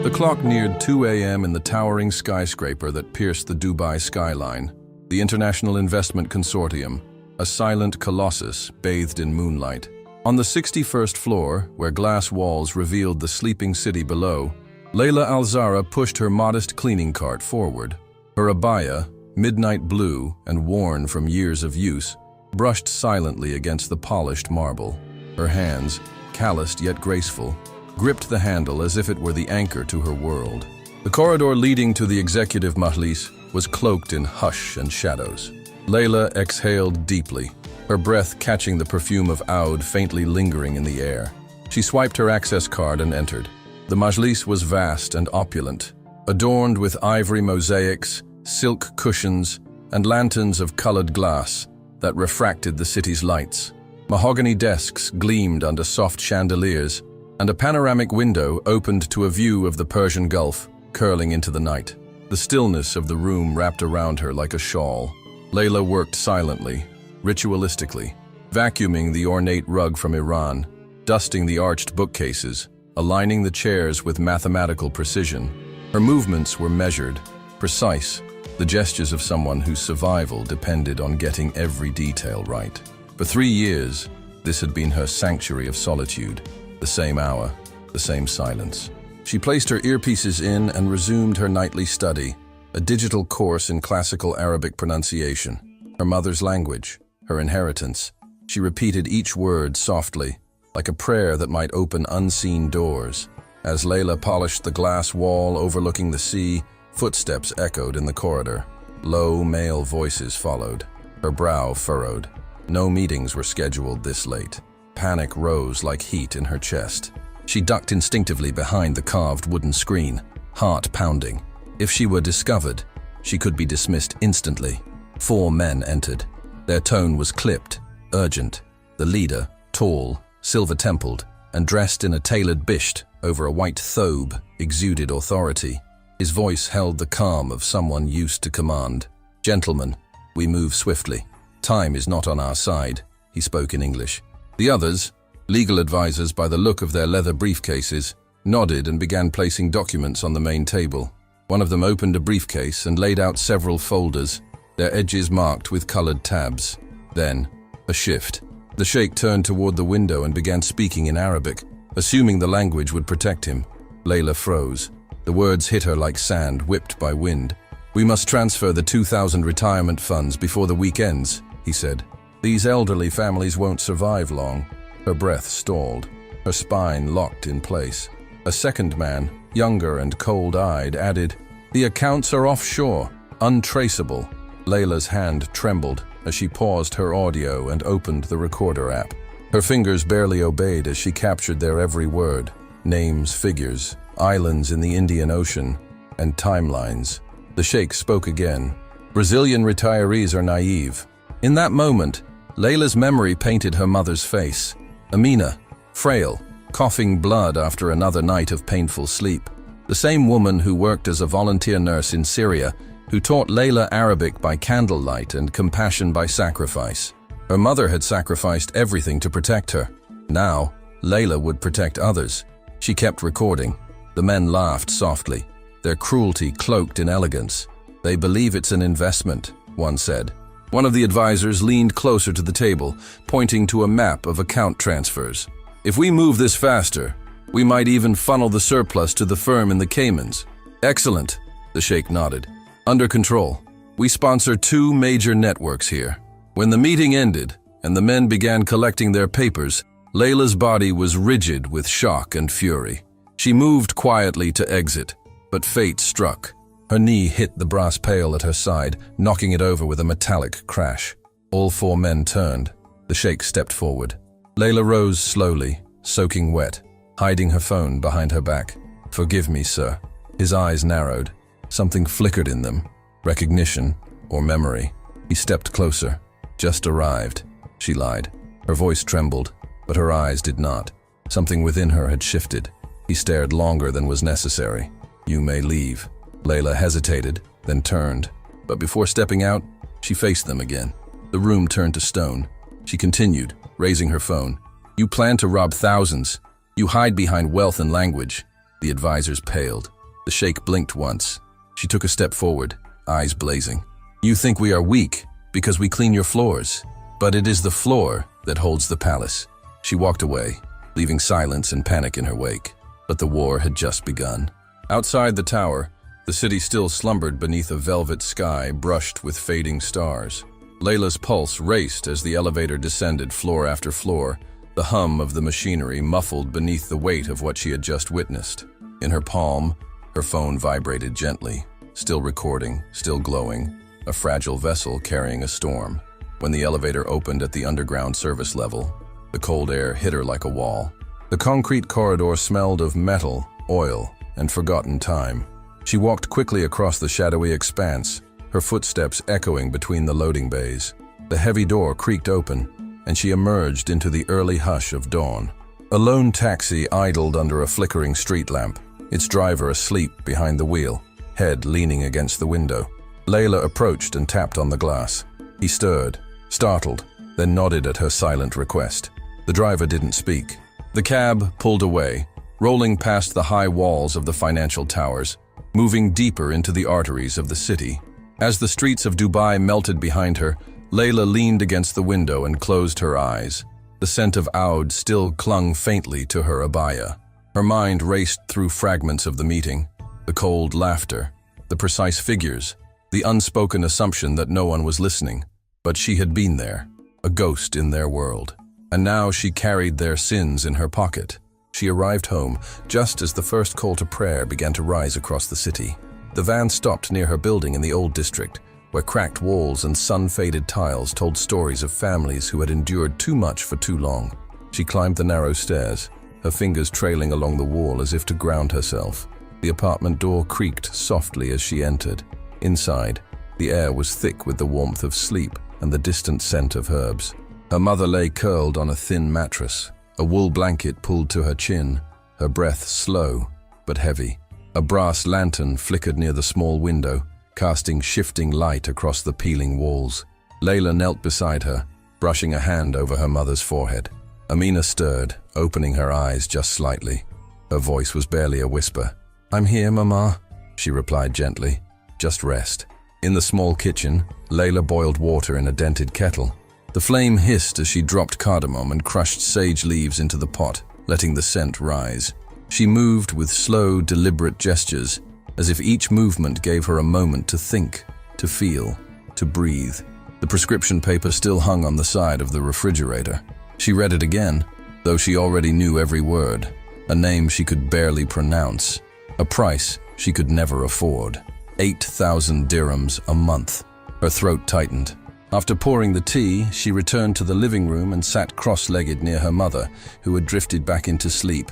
The clock neared 2 a.m. in the towering skyscraper that pierced the Dubai skyline, the International Investment Consortium, a silent colossus bathed in moonlight. On the 61st floor, where glass walls revealed the sleeping city below, Layla Al-Zahra pushed her modest cleaning cart forward. Her abaya, midnight blue and worn from years of use, brushed silently against the polished marble. Her hands, calloused yet graceful, gripped the handle as if it were the anchor to her world. The corridor leading to the executive Majlis was cloaked in hush and shadows. Layla exhaled deeply, her breath catching the perfume of oud faintly lingering in the air. She swiped her access card and entered. The Majlis was vast and opulent, adorned with ivory mosaics, silk cushions, and lanterns of colored glass that refracted the city's lights. Mahogany desks gleamed under soft chandeliers, and a panoramic window opened to a view of the Persian Gulf curling into the night. The stillness of the room wrapped around her like a shawl. Layla worked silently, ritualistically, vacuuming the ornate rug from Iran, dusting the arched bookcases, aligning the chairs with mathematical precision. Her movements were measured, precise, the gestures of someone whose survival depended on getting every detail right. For 3 years, this had been her sanctuary of solitude, the same hour, the same silence. She placed her earpieces in and resumed her nightly study, a digital course in classical Arabic pronunciation, her mother's language, her inheritance. She repeated each word softly, like a prayer that might open unseen doors. As Layla polished the glass wall overlooking the sea, footsteps echoed in the corridor. Low male voices followed, her brow furrowed. No meetings were scheduled this late. Panic rose like heat in her chest. She ducked instinctively behind the carved wooden screen, heart pounding. If she were discovered, she could be dismissed instantly. 4 men entered. Their tone was clipped, urgent. The leader, tall, silver-templed, and dressed in a tailored bisht over a white thobe, exuded authority. His voice held the calm of someone used to command. "Gentlemen, we move swiftly. Time is not on our side," he spoke in English. The others, legal advisors by the look of their leather briefcases, nodded and began placing documents on the main table. One of them opened a briefcase and laid out several folders, their edges marked with colored tabs. Then, a shift. The Sheikh turned toward the window and began speaking in Arabic, assuming the language would protect him. Layla froze. The words hit her like sand whipped by wind. "We must transfer the 2,000 retirement funds before the week ends," he said. "These elderly families won't survive long." Her breath stalled, her spine locked in place. A second man, younger and cold-eyed, added, "The accounts are offshore, untraceable." Layla's hand trembled as she paused her audio and opened the recorder app. Her fingers barely obeyed as she captured their every word. Names, figures, islands in the Indian Ocean, and timelines. The Sheikh spoke again. "Brazilian retirees are naive." In that moment, Layla's memory painted her mother's face. Amina, frail, coughing blood after another night of painful sleep. The same woman who worked as a volunteer nurse in Syria, who taught Layla Arabic by candlelight and compassion by sacrifice. Her mother had sacrificed everything to protect her. Now, Layla would protect others. She kept recording. The men laughed softly, their cruelty cloaked in elegance. "They believe it's an investment," one said. One of the advisors leaned closer to the table, pointing to a map of account transfers. "If we move this faster, we might even funnel the surplus to the firm in the Caymans." "Excellent," the Sheikh nodded. "Under control. We sponsor 2 major networks here." When the meeting ended and the men began collecting their papers, Layla's body was rigid with shock and fury. She moved quietly to exit, but fate struck. Her knee hit the brass pail at her side, knocking it over with a metallic crash. All 4 men turned. The Sheikh stepped forward. Layla rose slowly, soaking wet, hiding her phone behind her back. "Forgive me, sir." His eyes narrowed. Something flickered in them. Recognition or memory. He stepped closer. "Just arrived," she lied. Her voice trembled, but her eyes did not. Something within her had shifted. He stared longer than was necessary. "You may leave." Layla hesitated, then turned. But before stepping out, she faced them again. The room turned to stone. She continued, raising her phone. "You plan to rob thousands. You hide behind wealth and language. The advisors paled. The Sheikh blinked once. She took a step forward, eyes blazing. You think we are weak because we clean your floors, but it is the floor that holds the palace. She walked away, leaving silence and panic in her wake. But the war had just begun. Outside the tower, the city still slumbered beneath a velvet sky brushed with fading stars. Layla's pulse raced as the elevator descended floor after floor, the hum of the machinery muffled beneath the weight of what she had just witnessed. In her palm, her phone vibrated gently, still recording, still glowing, a fragile vessel carrying a storm. When the elevator opened at the underground service level, the cold air hit her like a wall. The concrete corridor smelled of metal, oil, and forgotten time. She walked quickly across the shadowy expanse, her footsteps echoing between the loading bays. The heavy door creaked open, and she emerged into the early hush of dawn. A lone taxi idled under a flickering street lamp, its driver asleep behind the wheel, head leaning against the window. Layla approached and tapped on the glass. He stirred, startled, then nodded at her silent request. The driver didn't speak. The cab pulled away, rolling past the high walls of the financial towers, moving deeper into the arteries of the city. As the streets of Dubai melted behind her, Layla leaned against the window and closed her eyes. The scent of oud still clung faintly to her abaya. Her mind raced through fragments of the meeting, the cold laughter, the precise figures, the unspoken assumption that no one was listening. But she had been there, a ghost in their world. And now she carried their sins in her pocket. She arrived home just as the first call to prayer began to rise across the city. The van stopped near her building in the old district, where cracked walls and sun-faded tiles told stories of families who had endured too much for too long. She climbed the narrow stairs, her fingers trailing along the wall as if to ground herself. The apartment door creaked softly as she entered. Inside, the air was thick with the warmth of sleep and the distant scent of herbs. Her mother lay curled on a thin mattress, a wool blanket pulled to her chin, her breath slow but heavy. A brass lantern flickered near the small window, casting shifting light across the peeling walls. Layla knelt beside her, brushing a hand over her mother's forehead. Amina stirred, opening her eyes just slightly. Her voice was barely a whisper. "I'm here, Mama," she replied gently. "Just rest." In the small kitchen, Layla boiled water in a dented kettle. The flame hissed as she dropped cardamom and crushed sage leaves into the pot, letting the scent rise. She moved with slow, deliberate gestures, as if each movement gave her a moment to think, to feel, to breathe. The prescription paper still hung on the side of the refrigerator. She read it again, though she already knew every word. A name she could barely pronounce. A price she could never afford. 8,000 dirhams a month. Her throat tightened. After pouring the tea, she returned to the living room and sat cross-legged near her mother, who had drifted back into sleep.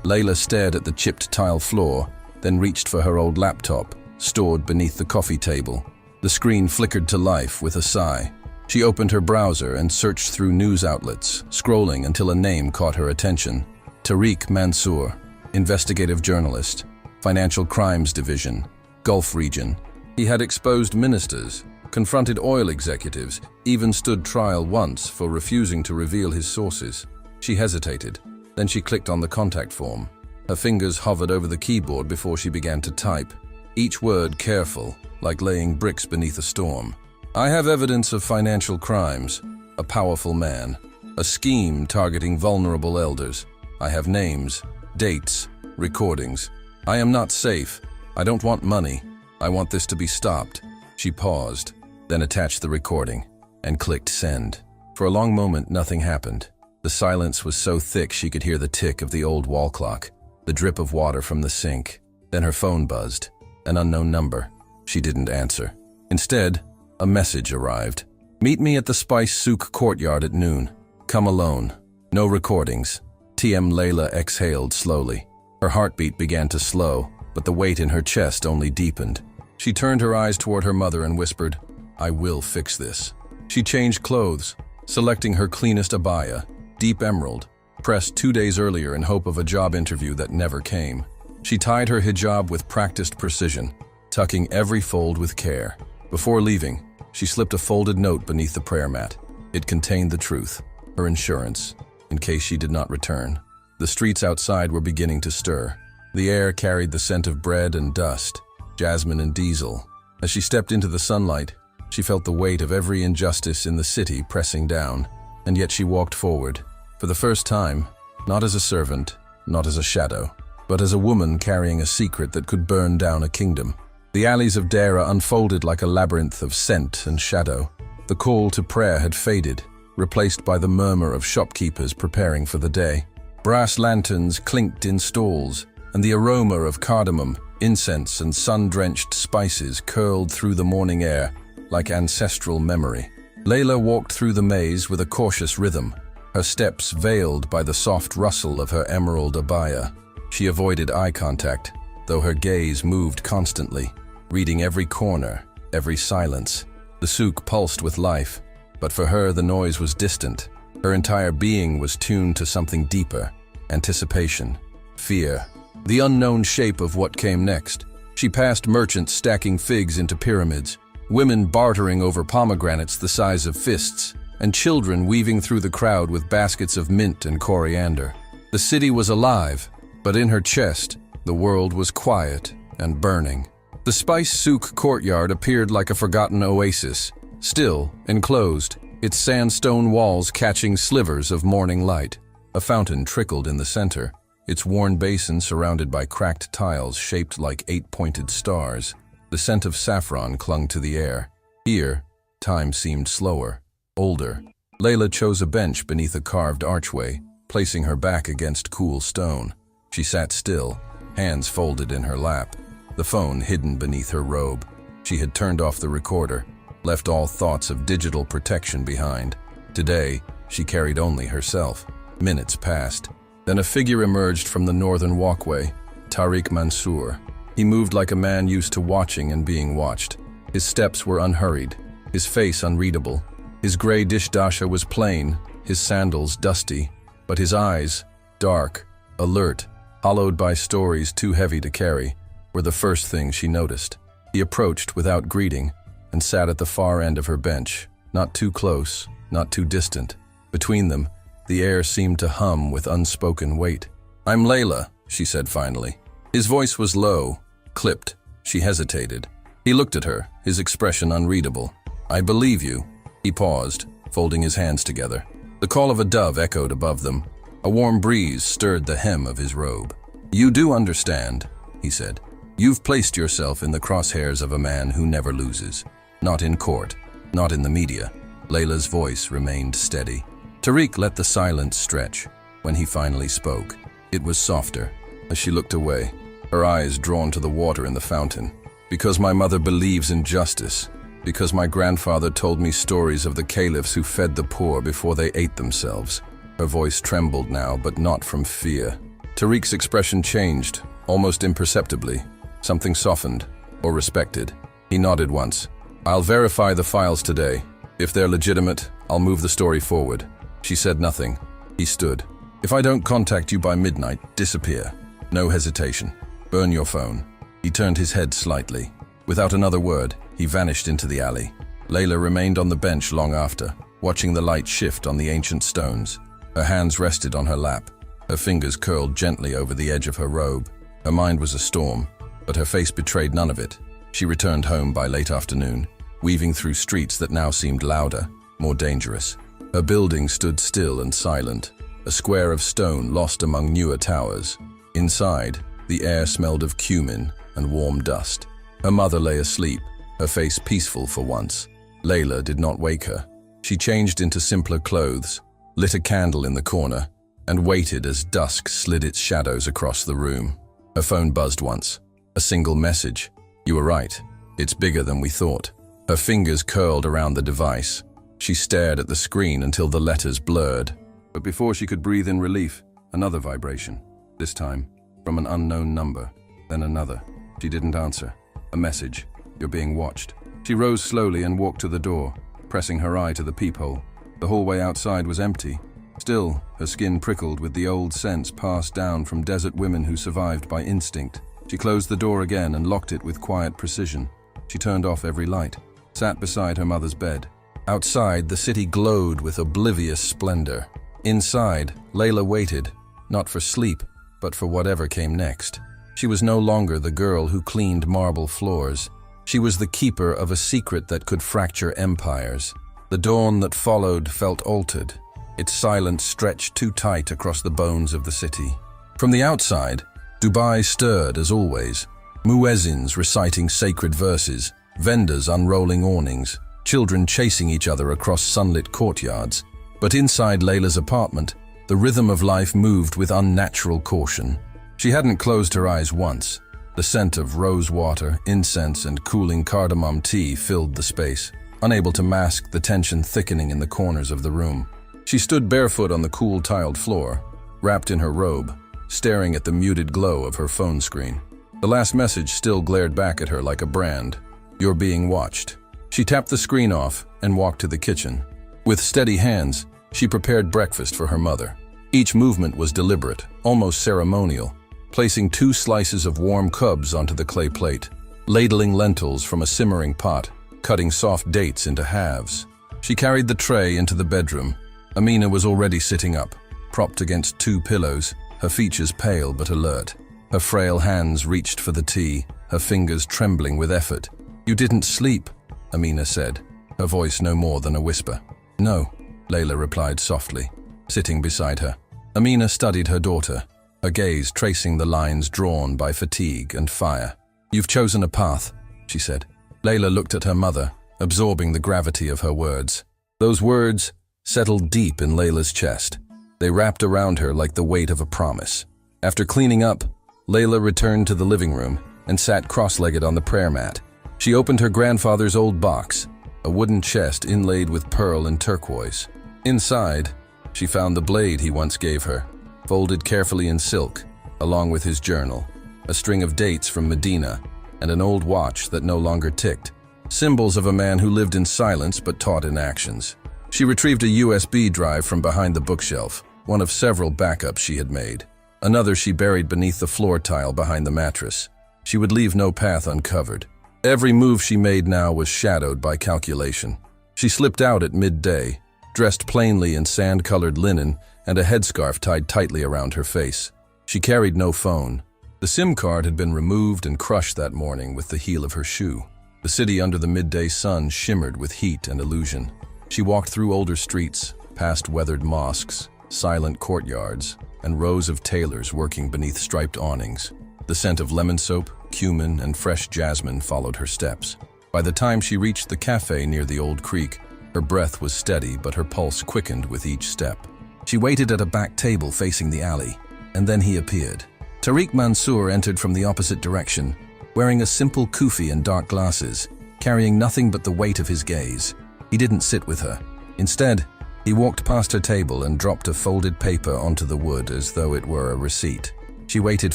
Layla stared at the chipped tile floor, then reached for her old laptop, stored beneath the coffee table. The screen flickered to life with a sigh. She opened her browser and searched through news outlets, scrolling until a name caught her attention. Tariq Mansour, investigative journalist, Financial Crimes Division, Gulf region. He had exposed ministers, confronted oil executives, even stood trial once for refusing to reveal his sources. She hesitated. Then she clicked on the contact form. Her fingers hovered over the keyboard before she began to type, each word careful, like laying bricks beneath a storm. "I have evidence of financial crimes, a powerful man, a scheme targeting vulnerable elders. I have names, dates, recordings. I am not safe. I don't want money. I want this to be stopped." She paused, then attached the recording and clicked send. For a long moment, nothing happened. The silence was so thick she could hear the tick of the old wall clock, the drip of water from the sink. Then her phone buzzed, an unknown number. She didn't answer. Instead, a message arrived. "Meet me at the Spice Souk courtyard at noon. Come alone. No recordings." TM Layla exhaled slowly. Her heartbeat began to slow, but the weight in her chest only deepened. She turned her eyes toward her mother and whispered, "I will fix this." She changed clothes, selecting her cleanest abaya, deep emerald, pressed 2 days earlier in hope of a job interview that never came. She tied her hijab with practiced precision, tucking every fold with care. Before leaving, she slipped a folded note beneath the prayer mat. It contained the truth, her insurance, in case she did not return. The streets outside were beginning to stir. The air carried the scent of bread and dust, jasmine and diesel. As she stepped into the sunlight, she felt the weight of every injustice in the city pressing down, and yet she walked forward. For the first time, not as a servant, not as a shadow, but as a woman carrying a secret that could burn down a kingdom. The alleys of Dara unfolded like a labyrinth of scent and shadow. The call to prayer had faded, replaced by the murmur of shopkeepers preparing for the day. Brass lanterns clinked in stalls, and the aroma of cardamom, incense, and sun-drenched spices curled through the morning air like ancestral memory. Layla walked through the maze with a cautious rhythm, her steps veiled by the soft rustle of her emerald abaya. She avoided eye contact, though her gaze moved constantly, reading every corner, every silence. The souk pulsed with life, but for her the noise was distant. Her entire being was tuned to something deeper: anticipation, fear, the unknown shape of what came next. She passed merchants stacking figs into pyramids, women bartering over pomegranates the size of fists, and children weaving through the crowd with baskets of mint and coriander. The city was alive, but in her chest, the world was quiet and burning. The spice souk courtyard appeared like a forgotten oasis, still, enclosed, its sandstone walls catching slivers of morning light. A fountain trickled in the center, its worn basin surrounded by cracked tiles shaped like 8-pointed stars. The scent of saffron clung to the air. Here, time seemed slower, older. Layla chose a bench beneath a carved archway, placing her back against cool stone. She sat still, hands folded in her lap, the phone hidden beneath her robe. She had turned off the recorder, left all thoughts of digital protection behind. Today, she carried only herself. Minutes passed. Then a figure emerged from the northern walkway, Tariq Mansour. He moved like a man used to watching and being watched. His steps were unhurried, his face unreadable. His gray dishdasha was plain, his sandals dusty, but his eyes, dark, alert, hollowed by stories too heavy to carry, were the first thing she noticed. He approached without greeting and sat at the far end of her bench, not too close, not too distant. Between them, the air seemed to hum with unspoken weight. "I'm Layla," she said finally. His voice was low, clipped. She hesitated. He looked at her, his expression unreadable. "I believe you." He paused, folding his hands together. The call of a dove echoed above them. A warm breeze stirred the hem of his robe. "You do understand," he said. "You've placed yourself in the crosshairs of a man who never loses. Not in court, not in the media." Layla's voice remained steady. Tariq let the silence stretch. When he finally spoke, it was softer. As she looked away, her eyes drawn to the water in the fountain. "Because my mother believes in justice. Because my grandfather told me stories of the caliphs who fed the poor before they ate themselves." Her voice trembled now, but not from fear. Tariq's expression changed, almost imperceptibly. Something softened, or respected. He nodded once. "I'll verify the files today. If they're legitimate, I'll move the story forward." She said nothing. He stood. "If I don't contact you by midnight, disappear. No hesitation. Burn your phone." He turned his head slightly. Without another word, he vanished into the alley. Layla remained on the bench long after, watching the light shift on the ancient stones. Her hands rested on her lap. Her fingers curled gently over the edge of her robe. Her mind was a storm, but her face betrayed none of it. She returned home by late afternoon, weaving through streets that now seemed louder, more dangerous. Her building stood still and silent, a square of stone lost among newer towers. Inside, the air smelled of cumin and warm dust. Her mother lay asleep, her face peaceful for once. Layla did not wake her. She changed into simpler clothes, lit a candle in the corner, and waited as dusk slid its shadows across the room. Her phone buzzed once. A single message. "You were right. It's bigger than we thought." Her fingers curled around the device. She stared at the screen until the letters blurred. But before she could breathe in relief, another vibration. This time, from an unknown number. Then another. She didn't answer. A message. "You're being watched." She rose slowly and walked to the door, pressing her eye to the peephole. The hallway outside was empty. Still, her skin prickled with the old sense passed down from desert women who survived by instinct. She closed the door again and locked it with quiet precision. She turned off every light, sat beside her mother's bed. Outside, the city glowed with oblivious splendor. Inside, Layla waited, not for sleep, but for whatever came next. She was no longer the girl who cleaned marble floors. She was the keeper of a secret that could fracture empires. The dawn that followed felt altered, its silence stretched too tight across the bones of the city. From the outside, Dubai stirred as always. Muezzins reciting sacred verses, vendors unrolling awnings, children chasing each other across sunlit courtyards. But inside Layla's apartment, the rhythm of life moved with unnatural caution. She hadn't closed her eyes once. The scent of rose water, incense, and cooling cardamom tea filled the space, unable to mask the tension thickening in the corners of the room. She stood barefoot on the cool tiled floor, wrapped in her robe, staring at the muted glow of her phone screen. The last message still glared back at her like a brand. "You're being watched." She tapped the screen off and walked to the kitchen. With steady hands, she prepared breakfast for her mother. Each movement was deliberate, almost ceremonial, placing 2 slices of warm cubs onto the clay plate, ladling lentils from a simmering pot, cutting soft dates into halves. She carried the tray into the bedroom. Amina was already sitting up, propped against 2 pillows, her features pale but alert. Her frail hands reached for the tea, her fingers trembling with effort. "You didn't sleep," Amina said, her voice no more than a whisper. "No," Layla replied softly, sitting beside her. Amina studied her daughter, her gaze tracing the lines drawn by fatigue and fire. "You've chosen a path," she said. Layla looked at her mother, absorbing the gravity of her words. Those words settled deep in Layla's chest. They wrapped around her like the weight of a promise. After cleaning up, Layla returned to the living room and sat cross-legged on the prayer mat. She opened her grandfather's old box, a wooden chest inlaid with pearl and turquoise. Inside, she found the blade he once gave her, folded carefully in silk, along with his journal, a string of dates from Medina, and an old watch that no longer ticked, symbols of a man who lived in silence but taught in actions. She retrieved a USB drive from behind the bookshelf, one of several backups she had made. Another she buried beneath the floor tile behind the mattress. She would leave no path uncovered. Every move she made now was shadowed by calculation. She slipped out at midday, dressed plainly in sand-colored linen and a headscarf tied tightly around her face. She carried no phone. The SIM card had been removed and crushed that morning with the heel of her shoe. The city under the midday sun shimmered with heat and illusion. She walked through older streets, past weathered mosques, silent courtyards, and rows of tailors working beneath striped awnings. The scent of lemon soap, cumin, and fresh jasmine followed her steps. By the time she reached the cafe near the old creek, her breath was steady but her pulse quickened with each step. She waited at a back table facing the alley, and then he appeared. Tariq Mansour entered from the opposite direction, wearing a simple kufi and dark glasses, carrying nothing but the weight of his gaze. He didn't sit with her. Instead, he walked past her table and dropped a folded paper onto the wood as though it were a receipt. She waited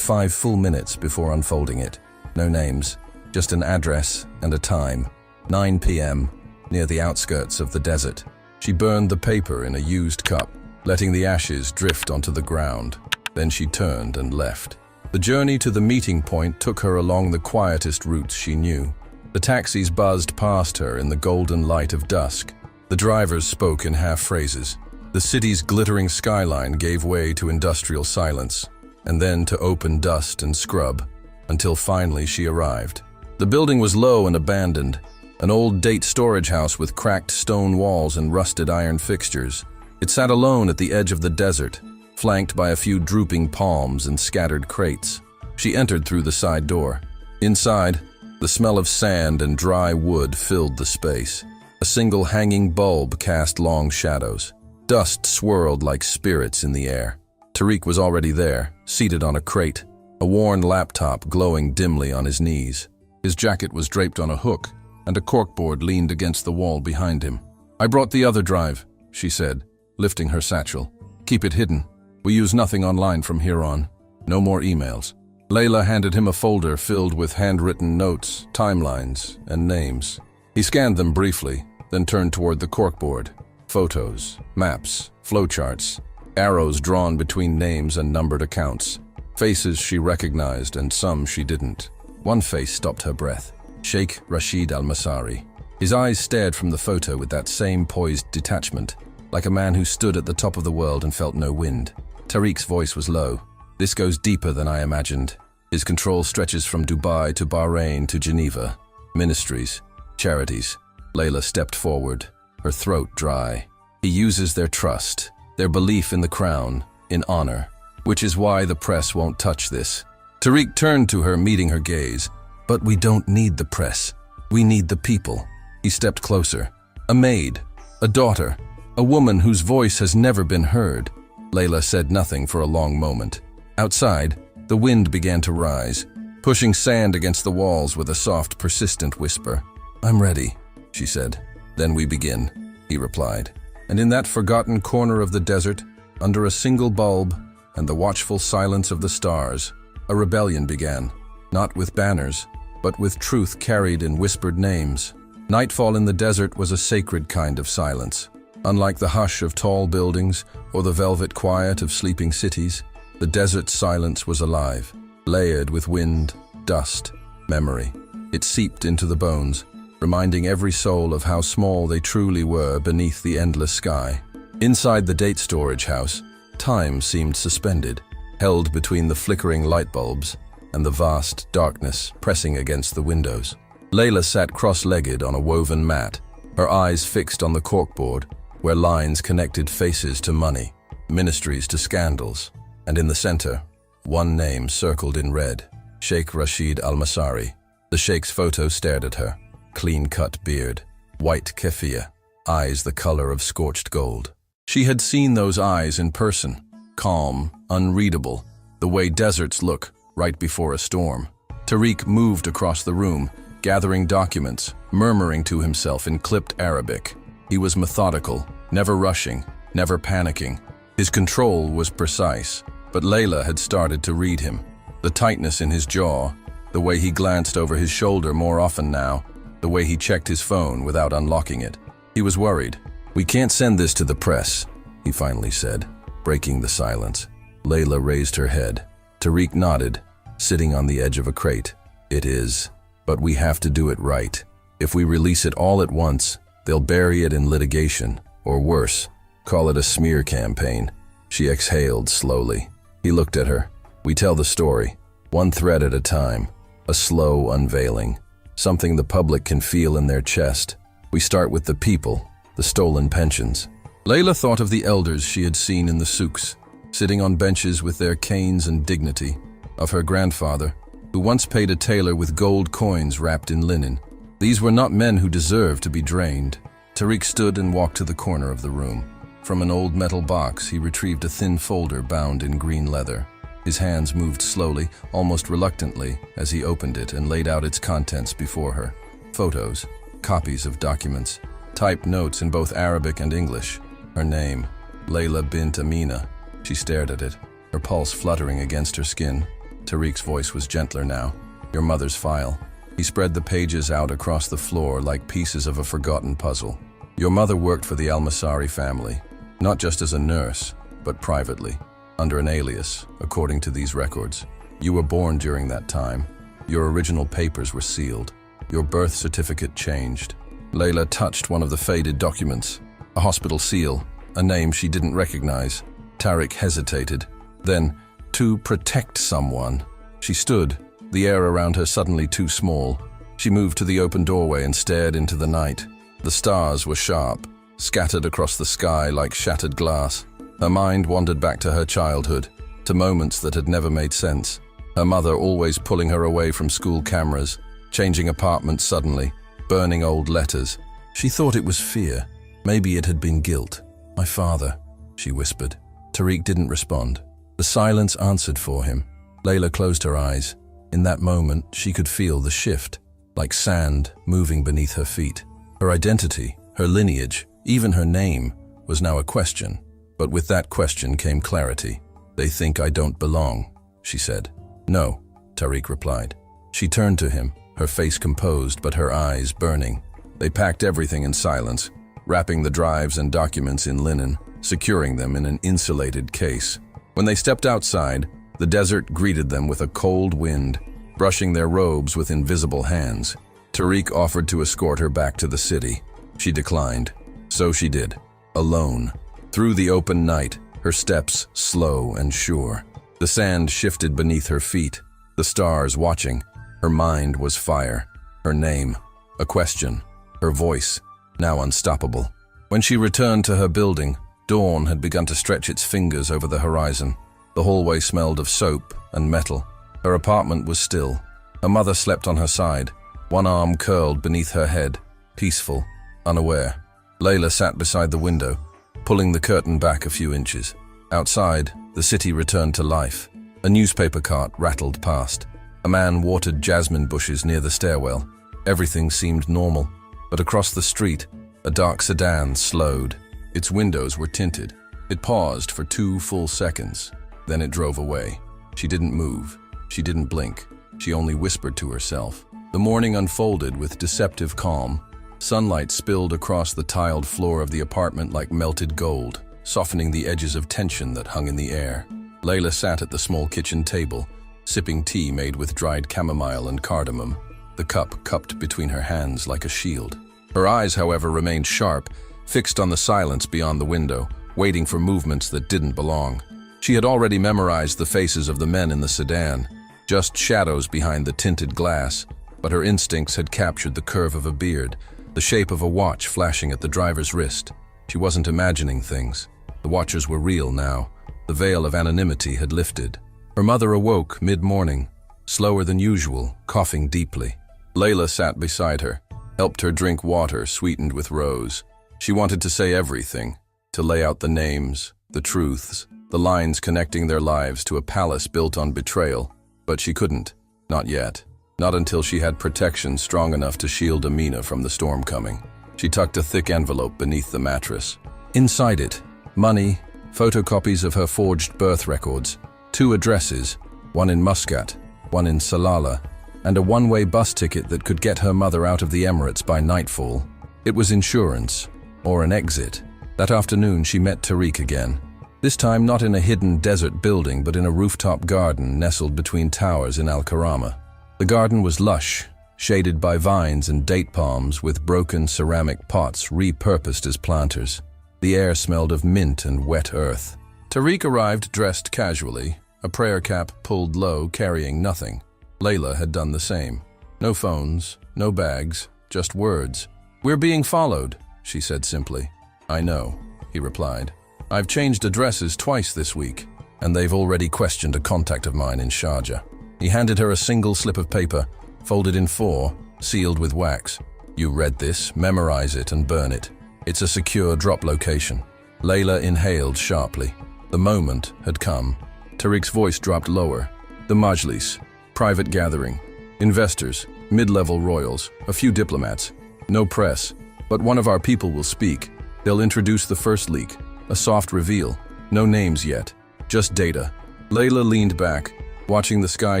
5 full minutes before unfolding it. No names, just an address and a time. 9 p.m., near the outskirts of the desert. She burned the paper in a used cup, letting the ashes drift onto the ground. Then she turned and left. The journey to the meeting point took her along the quietest routes she knew. The taxis buzzed past her in the golden light of dusk. The drivers spoke in half-phrases. The city's glittering skyline gave way to industrial silence, and then to open dust and scrub, until finally she arrived. The building was low and abandoned, an old date storage house with cracked stone walls and rusted iron fixtures. It sat alone at the edge of the desert, flanked by a few drooping palms and scattered crates. She entered through the side door. Inside, the smell of sand and dry wood filled the space. A single hanging bulb cast long shadows. Dust swirled like spirits in the air. Tariq was already there, seated on a crate, a worn laptop glowing dimly on his knees. His jacket was draped on a hook, and a corkboard leaned against the wall behind him. "I brought the other drive," she said, lifting her satchel. "Keep it hidden. We use nothing online from here on. No more emails." Layla handed him a folder filled with handwritten notes, timelines, and names. He scanned them briefly, then turned toward the corkboard. Photos, maps, flowcharts, arrows drawn between names and numbered accounts. Faces she recognized and some she didn't. One face stopped her breath. Sheikh Rashid al-Masari. His eyes stared from the photo with that same poised detachment, like a man who stood at the top of the world and felt no wind. Tariq's voice was low. "This goes deeper than I imagined. His control stretches from Dubai to Bahrain to Geneva. Ministries, charities. Layla stepped forward, her throat dry. He uses their trust, their belief in the crown, in honor, which is why the press won't touch this. Tariq turned to her, meeting her gaze. But we don't need the press. We need the people. He stepped closer. A maid, a daughter, a woman whose voice has never been heard. Layla said nothing for a long moment. Outside, the wind began to rise, pushing sand against the walls with a soft, persistent whisper. "I'm ready," she said. "Then we begin," he replied. And in that forgotten corner of the desert, under a single bulb and the watchful silence of the stars, a rebellion began, not with banners, but with truth carried in whispered names. Nightfall in the desert was a sacred kind of silence. Unlike the hush of tall buildings or the velvet quiet of sleeping cities, the desert's silence was alive, layered with wind, dust, memory. It seeped into the bones, reminding every soul of how small they truly were beneath the endless sky. Inside the date storage house, time seemed suspended, held between the flickering light bulbs and the vast darkness pressing against the windows. Layla sat cross-legged on a woven mat, her eyes fixed on the corkboard, where lines connected faces to money, ministries to scandals, and in the center, one name circled in red, Sheikh Rashid Al-Masari. The Sheikh's photo stared at her, clean-cut beard, white keffiyeh, eyes the color of scorched gold. She had seen those eyes in person, calm, unreadable, the way deserts look right before a storm. Tariq moved across the room, gathering documents, murmuring to himself in clipped Arabic. He was methodical, never rushing, never panicking. His control was precise, but Layla had started to read him. The tightness in his jaw, the way he glanced over his shoulder more often now, the way he checked his phone without unlocking it. He was worried. "We can't send this to the press," he finally said, breaking the silence. Layla raised her head. Tariq nodded, sitting on the edge of a crate. "It is, but we have to do it right. If we release it all at once, they'll bury it in litigation, or worse, call it a smear campaign." She exhaled slowly. He looked at her. "We tell the story, one thread at a time, a slow unveiling, something the public can feel in their chest. We start with the people, the stolen pensions." Layla thought of the elders she had seen in the souks, sitting on benches with their canes and dignity, of her grandfather, who once paid a tailor with gold coins wrapped in linen. These were not men who deserved to be drained. Tariq stood and walked to the corner of the room. From an old metal box, he retrieved a thin folder bound in green leather. His hands moved slowly, almost reluctantly, as he opened it and laid out its contents before her. Photos, copies of documents, typed notes in both Arabic and English. Her name, Layla bint Amina. She stared at it, her pulse fluttering against her skin. Tariq's voice was gentler now. "Your mother's file." He spread the pages out across the floor like pieces of a forgotten puzzle. "Your mother worked for the Al-Masari family, not just as a nurse, but privately, under an alias, according to these records. You were born during that time. Your original papers were sealed. Your birth certificate changed." Layla touched one of the faded documents, a hospital seal, a name she didn't recognize. Tariq hesitated. Then, "To protect someone." She stood, the air around her suddenly too small. She moved to the open doorway and stared into the night. The stars were sharp, scattered across the sky like shattered glass. Her mind wandered back to her childhood, to moments that had never made sense. Her mother always pulling her away from school cameras, changing apartments suddenly, burning old letters. She thought it was fear. Maybe it had been guilt. "My father," she whispered. Tariq didn't respond. The silence answered for him. Layla closed her eyes. In that moment, she could feel the shift, like sand moving beneath her feet. Her identity, her lineage, even her name, was now a question. But with that question came clarity. "They think I don't belong," she said. "No," Tariq replied. She turned to him, her face composed but her eyes burning. They packed everything in silence, wrapping the drives and documents in linen, securing them in an insulated case. When they stepped outside, the desert greeted them with a cold wind, brushing their robes with invisible hands. Tariq offered to escort her back to the city. She declined. So she did, alone. Through the open night, her steps slow and sure. The sand shifted beneath her feet, The stars watching. Her mind was fire. Her name, a question. Her voice, now unstoppable. When she returned to her building, dawn had begun to stretch its fingers over the horizon. The hallway smelled of soap and metal. Her apartment was still. Her mother slept on her side, one arm curled beneath her head, peaceful, unaware. Layla sat beside the window, pulling the curtain back a few inches. Outside, the city returned to life. A newspaper cart rattled past. A man watered jasmine bushes near the stairwell. Everything seemed normal, but across the street, a dark sedan slowed. Its windows were tinted. It paused for 2 full seconds. Then it drove away. She didn't move. She didn't blink. She only whispered to herself. The morning unfolded with deceptive calm. Sunlight spilled across the tiled floor of the apartment like melted gold, softening the edges of tension that hung in the air. Layla sat at the small kitchen table, sipping tea made with dried chamomile and cardamom, the cup cupped between her hands like a shield. Her eyes, however, remained sharp, fixed on the silence beyond the window, waiting for movements that didn't belong. She had already memorized the faces of the men in the sedan, just shadows behind the tinted glass, but her instincts had captured the curve of a beard, the shape of a watch flashing at the driver's wrist. She wasn't imagining things. The watchers were real now. The veil of anonymity had lifted. Her mother awoke mid-morning, slower than usual, coughing deeply. Layla sat beside her, helped her drink water sweetened with rose. She wanted to say everything, to lay out the names, the truths, the lines connecting their lives to a palace built on betrayal, but she couldn't, not yet. Not until she had protection strong enough to shield Amina from the storm coming. She tucked a thick envelope beneath the mattress. Inside it, money, photocopies of her forged birth records, 2 addresses, one in Muscat, one in Salalah, and a one-way bus ticket that could get her mother out of the Emirates by nightfall. It was insurance, or an exit. That afternoon she met Tariq again. This time not in a hidden desert building, but in a rooftop garden nestled between towers in Al-Karama. The garden was lush, shaded by vines and date palms with broken ceramic pots repurposed as planters. The air smelled of mint and wet earth. Tariq arrived dressed casually, a prayer cap pulled low, carrying nothing. Layla had done the same. No phones, no bags, just words. "We're being followed," she said simply. "I know," he replied. "I've changed addresses twice this week, and they've already questioned a contact of mine in Sharjah." He handed her a single slip of paper, folded in 4, sealed with wax. "You read this, memorize it and burn it. It's a secure drop location." Layla inhaled sharply. The moment had come. Tariq's voice dropped lower. "The Majlis, private gathering. Investors, mid-level royals, a few diplomats. No press, but one of our people will speak. They'll introduce the first leak, a soft reveal. No names yet, just data." Layla leaned back, watching the sky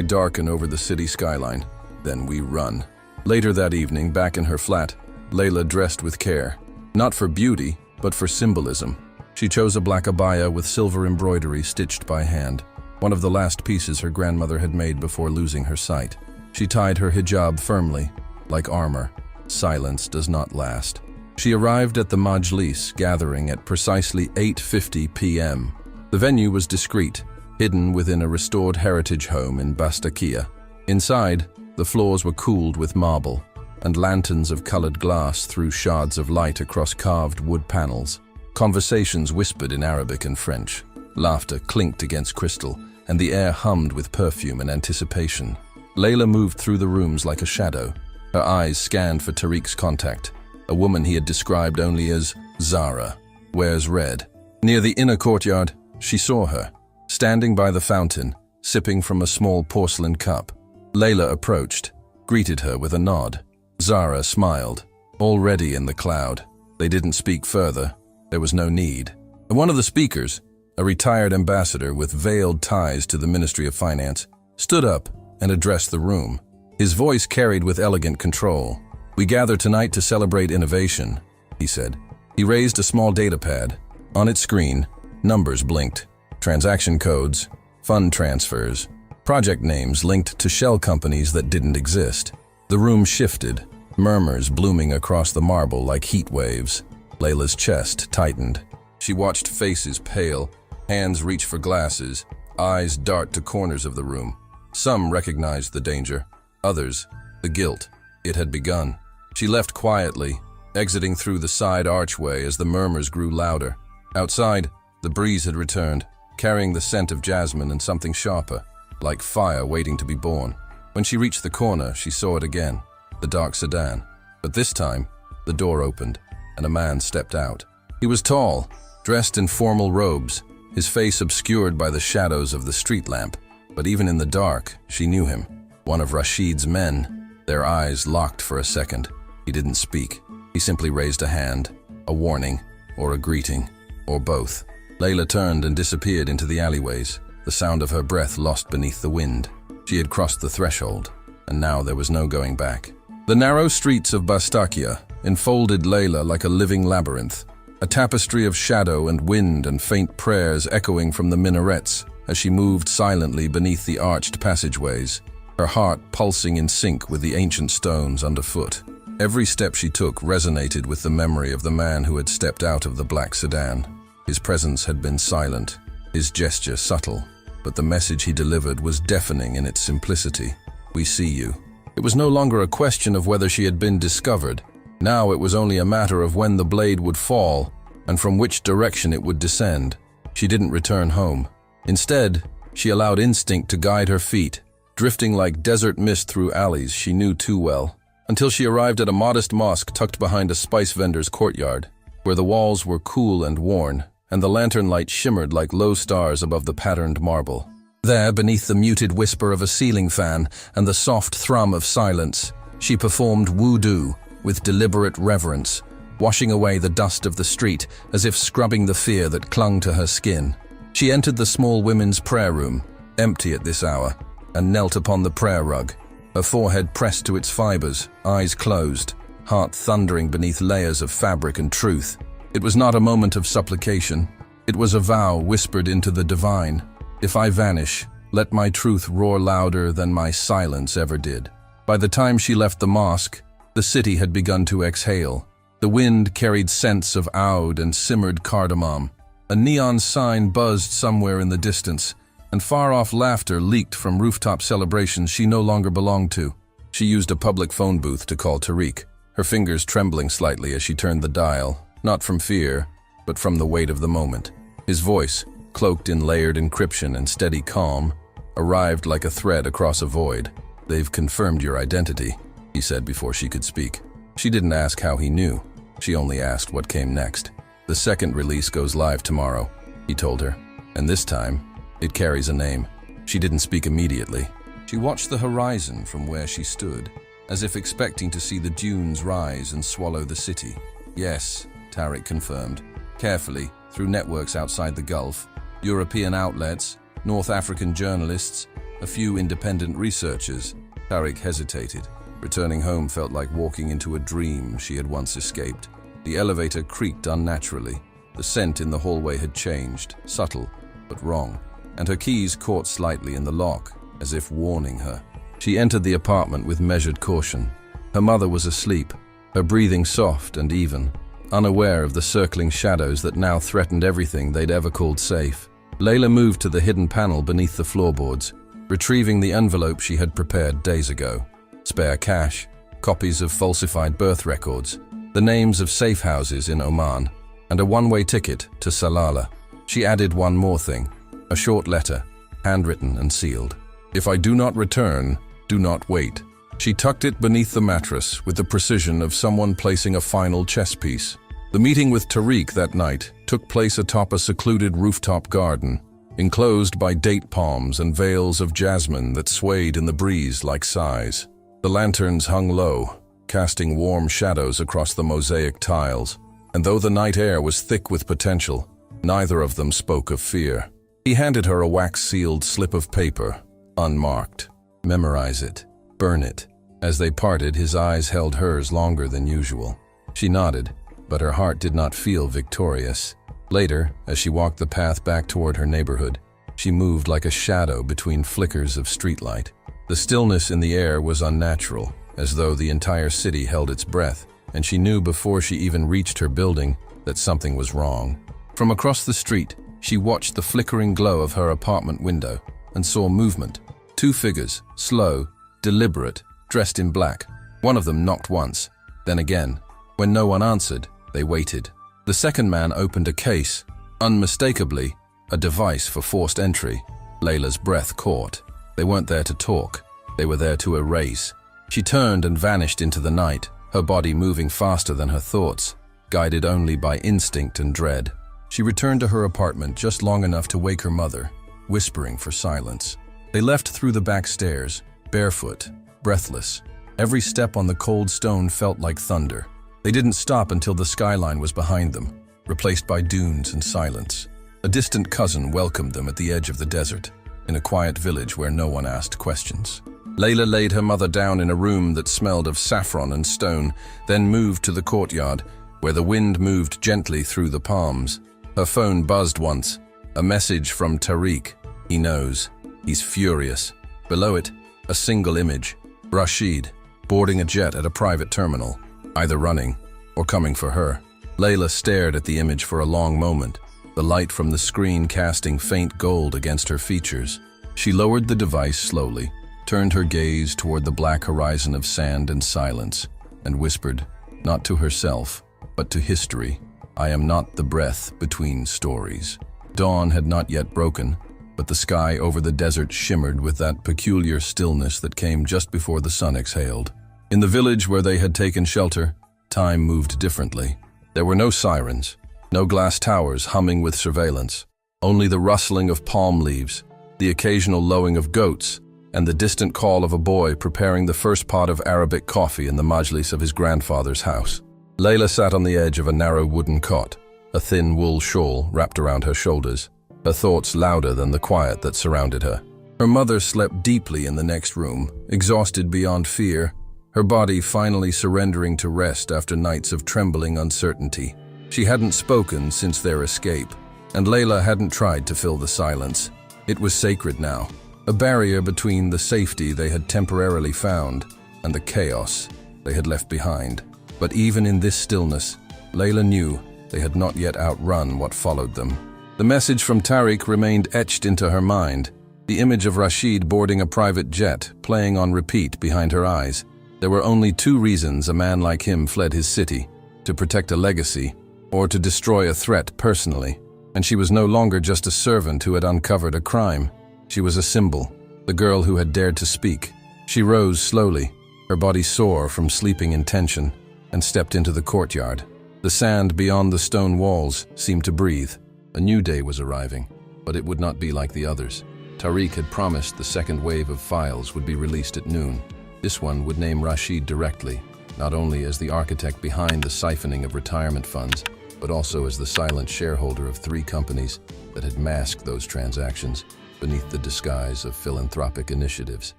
darken over the city skyline. "Then we run." Later that evening, back in her flat, Layla dressed with care. Not for beauty, but for symbolism. She chose a black abaya with silver embroidery stitched by hand, one of the last pieces her grandmother had made before losing her sight. She tied her hijab firmly, like armor. Silence does not last. She arrived at the Majlis gathering at precisely 8:50 p.m. The venue was discreet, hidden within a restored heritage home in Bastakia. Inside, the floors were cooled with marble, and lanterns of colored glass threw shards of light across carved wood panels. Conversations whispered in Arabic and French. Laughter clinked against crystal, and the air hummed with perfume and anticipation. Layla moved through the rooms like a shadow. Her eyes scanned for Tariq's contact, a woman he had described only as Zara, wears red. Near the inner courtyard, she saw her, standing by the fountain, sipping from a small porcelain cup. Layla approached, greeted her with a nod. Zara smiled, already in the cloud. They didn't speak further. There was no need. One of the speakers, a retired ambassador with veiled ties to the Ministry of Finance, stood up and addressed the room. His voice carried with elegant control. "We gather tonight to celebrate innovation," he said. He raised a small data pad. On its screen, numbers blinked. Transaction codes, fund transfers, project names linked to shell companies that didn't exist. The room shifted, murmurs blooming across the marble like heat waves. Layla's chest tightened. She watched faces pale, hands reach for glasses, eyes dart to corners of the room. Some recognized the danger, others, the guilt. It had begun. She left quietly, exiting through the side archway as the murmurs grew louder. Outside, the breeze had returned, carrying the scent of jasmine and something sharper, like fire waiting to be born. When she reached the corner, she saw it again, the dark sedan. But this time, the door opened, and a man stepped out. He was tall, dressed in formal robes, his face obscured by the shadows of the street lamp. But even in the dark, she knew him, one of Rashid's men. Their eyes locked for a second. He didn't speak. He simply raised a hand, a warning, or a greeting, or both. Layla turned and disappeared into the alleyways, the sound of her breath lost beneath the wind. She had crossed the threshold, and now there was no going back. The narrow streets of Bastakia enfolded Layla like a living labyrinth, a tapestry of shadow and wind and faint prayers echoing from the minarets as she moved silently beneath the arched passageways, her heart pulsing in sync with the ancient stones underfoot. Every step she took resonated with the memory of the man who had stepped out of the black sedan. His presence had been silent, his gesture subtle, but the message he delivered was deafening in its simplicity. We see you. It was no longer a question of whether she had been discovered. Now it was only a matter of when the blade would fall and from which direction it would descend. She didn't return home. Instead, she allowed instinct to guide her feet, drifting like desert mist through alleys she knew too well, until she arrived at a modest mosque tucked behind a spice vendor's courtyard, where the walls were cool and worn, and the lantern light shimmered like low stars above the patterned marble. There, beneath the muted whisper of a ceiling fan and the soft thrum of silence, she performed wudu with deliberate reverence, washing away the dust of the street as if scrubbing the fear that clung to her skin. She entered the small women's prayer room, empty at this hour, and knelt upon the prayer rug, her forehead pressed to its fibers, eyes closed, heart thundering beneath layers of fabric and truth. It was not a moment of supplication. It was a vow whispered into the divine. If I vanish, let my truth roar louder than my silence ever did. By the time she left the mosque, the city had begun to exhale. The wind carried scents of oud and simmered cardamom. A neon sign buzzed somewhere in the distance, and far-off laughter leaked from rooftop celebrations she no longer belonged to. She used a public phone booth to call Tariq, her fingers trembling slightly as she turned the dial, not from fear, but from the weight of the moment. His voice, cloaked in layered encryption and steady calm, arrived like a thread across a void. "They've confirmed your identity," he said before she could speak. She didn't ask how he knew. She only asked what came next. "The second release goes live tomorrow," he told her, "and this time, it carries a name." She didn't speak immediately. She watched the horizon from where she stood, as if expecting to see the dunes rise and swallow the city. "Yes," Tariq confirmed, carefully, through networks outside the Gulf, European outlets, North African journalists, a few independent researchers. Tariq hesitated. Returning home felt like walking into a dream she had once escaped. The elevator creaked unnaturally. The scent in the hallway had changed, subtle, but wrong, and her keys caught slightly in the lock, as if warning her. She entered the apartment with measured caution. Her mother was asleep, her breathing soft and even, unaware of the circling shadows that now threatened everything they'd ever called safe. Layla moved to the hidden panel beneath the floorboards, retrieving the envelope she had prepared days ago. Spare cash, copies of falsified birth records, the names of safe houses in Oman, and a one-way ticket to Salalah. She added one more thing, a short letter, handwritten and sealed. "If I do not return, do not wait." She tucked it beneath the mattress with the precision of someone placing a final chess piece. The meeting with Tariq that night took place atop a secluded rooftop garden, enclosed by date palms and veils of jasmine that swayed in the breeze like sighs. The lanterns hung low, casting warm shadows across the mosaic tiles, and though the night air was thick with potential, neither of them spoke of fear. He handed her a wax-sealed slip of paper, unmarked. "Memorize it. Burn it." As they parted, his eyes held hers longer than usual. She nodded, but her heart did not feel victorious. Later, as she walked the path back toward her neighborhood, she moved like a shadow between flickers of streetlight. The stillness in the air was unnatural, as though the entire city held its breath, and she knew before she even reached her building that something was wrong. From across the street, she watched the flickering glow of her apartment window and saw movement, Two figures, slow, deliberate, dressed in black. One of them knocked once, then again. When no one answered, they waited. The second man opened a case, unmistakably a device for forced entry. Layla's breath caught. They weren't there to talk. They were there to erase. She turned and vanished into the night, her body moving faster than her thoughts, guided only by instinct and dread. She returned to her apartment just long enough to wake her mother, whispering for silence. They left through the back stairs, barefoot, breathless. Every step on the cold stone felt like thunder. They didn't stop until the skyline was behind them, replaced by dunes and silence. A distant cousin welcomed them at the edge of the desert, in a quiet village where no one asked questions. Layla laid her mother down in a room that smelled of saffron and stone, then moved to the courtyard, where the wind moved gently through the palms. Her phone buzzed once, a message from Tariq. He knows. He's furious. Below it, a single image. Rashid, boarding a jet at a private terminal, either running or coming for her. Layla stared at the image for a long moment, the light from the screen casting faint gold against her features. She lowered the device slowly, turned her gaze toward the black horizon of sand and silence, and whispered, not to herself, but to history, "I am not the breath between stories." Dawn had not yet broken, but the sky over the desert shimmered with that peculiar stillness that came just before the sun exhaled. In the village where they had taken shelter, time moved differently. There were no sirens, no glass towers humming with surveillance, only the rustling of palm leaves, the occasional lowing of goats, and the distant call of a boy preparing the first pot of Arabic coffee in the Majlis of his grandfather's house. Layla sat on the edge of a narrow wooden cot, a thin wool shawl wrapped around her shoulders, her thoughts louder than the quiet that surrounded her. Her mother slept deeply in the next room, exhausted beyond fear, her body finally surrendering to rest after nights of trembling uncertainty. She hadn't spoken since their escape, and Layla hadn't tried to fill the silence. It was sacred now, a barrier between the safety they had temporarily found and the chaos they had left behind. But even in this stillness, Layla knew they had not yet outrun what followed them. The message from Tariq remained etched into her mind, the image of Rashid boarding a private jet playing on repeat behind her eyes. There were only two reasons a man like him fled his city: to protect a legacy or to destroy a threat personally. And she was no longer just a servant who had uncovered a crime. She was a symbol, the girl who had dared to speak. She rose slowly, her body sore from sleeping in tension, and stepped into the courtyard. The sand beyond the stone walls seemed to breathe. A new day was arriving, but it would not be like the others. Tariq had promised the second wave of files would be released at noon. This one would name Rashid directly, not only as the architect behind the siphoning of retirement funds, but also as the silent shareholder of 3 companies that had masked those transactions beneath the disguise of philanthropic initiatives.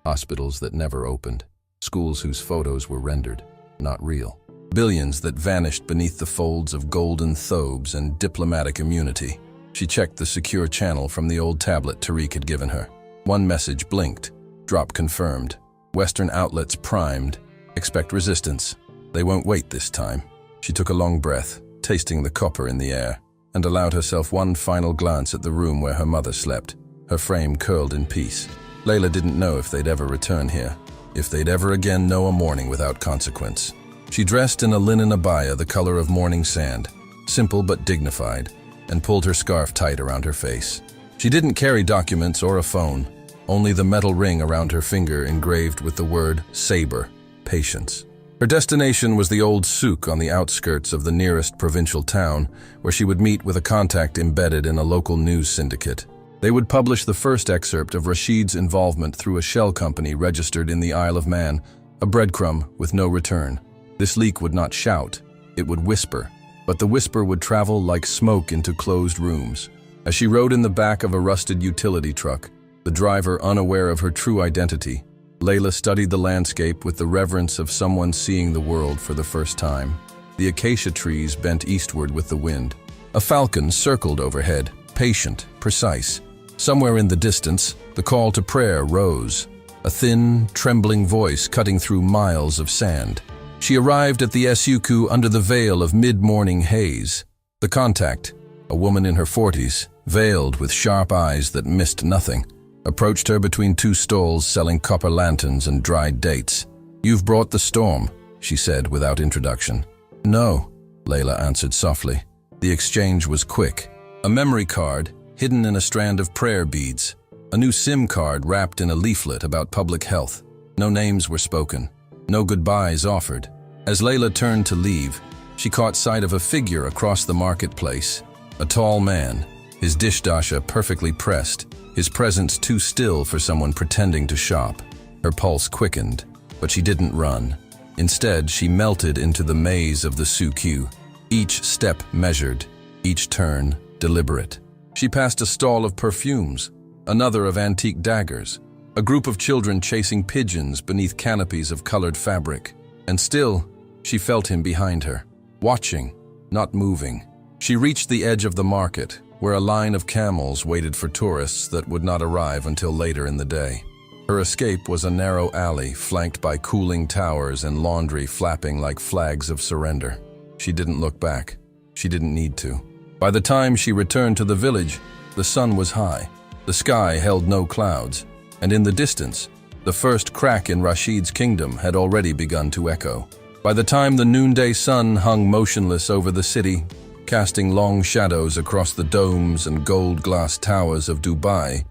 Hospitals that never opened, schools whose photos were rendered, not real. Billions that vanished beneath the folds of golden thobes and diplomatic immunity. She checked the secure channel from the old tablet Tariq had given her. One message blinked. Drop confirmed. Western outlets primed. Expect resistance. They won't wait this time. She took a long breath, tasting the copper in the air, and allowed herself one final glance at the room where her mother slept, her frame curled in peace. Layla didn't know if they'd ever return here, if they'd ever again know a morning without consequence. She dressed in a linen abaya the color of morning sand, simple but dignified, and pulled her scarf tight around her face. She didn't carry documents or a phone, only the metal ring around her finger engraved with the word saber, patience. Her destination was the old souk on the outskirts of the nearest provincial town, where she would meet with a contact embedded in a local news syndicate. They would publish the first excerpt of Rashid's involvement through a shell company registered in the Isle of Man, a breadcrumb with no return. This leak would not shout, it would whisper, but the whisper would travel like smoke into closed rooms. As she rode in the back of a rusted utility truck, the driver unaware of her true identity, Layla studied the landscape with the reverence of someone seeing the world for the first time. The acacia trees bent eastward with the wind. A falcon circled overhead, patient, precise. Somewhere in the distance, the call to prayer rose, a thin, trembling voice cutting through miles of sand. She arrived at the SUQ under the veil of mid-morning haze. The contact, a woman in her 40s, veiled with sharp eyes that missed nothing. approached her between two stalls selling copper lanterns and dried dates. "You've brought the storm," she said without introduction. "No," Layla answered softly. The exchange was quick. A memory card hidden in a strand of prayer beads. A new SIM card wrapped in a leaflet about public health. No names were spoken. No goodbyes offered. As Layla turned to leave, she caught sight of a figure across the marketplace. A tall man, his dishdasha perfectly pressed, his presence too still for someone pretending to shop. Her pulse quickened, but she didn't run. Instead, she melted into the maze of the souq, each step measured, each turn deliberate. She passed a stall of perfumes, another of antique daggers, a group of children chasing pigeons beneath canopies of colored fabric. And still, she felt him behind her, watching, not moving. She reached the edge of the market, where a line of camels waited for tourists that would not arrive until later in the day. Her escape was a narrow alley flanked by cooling towers and laundry flapping like flags of surrender. She didn't look back. She didn't need to. By the time she returned to the village, the sun was high. The sky held no clouds, and in the distance, the first crack in Rashid's kingdom had already begun to echo. By the time the noonday sun hung motionless over the city, casting long shadows across the domes and gold-glass towers of Dubai,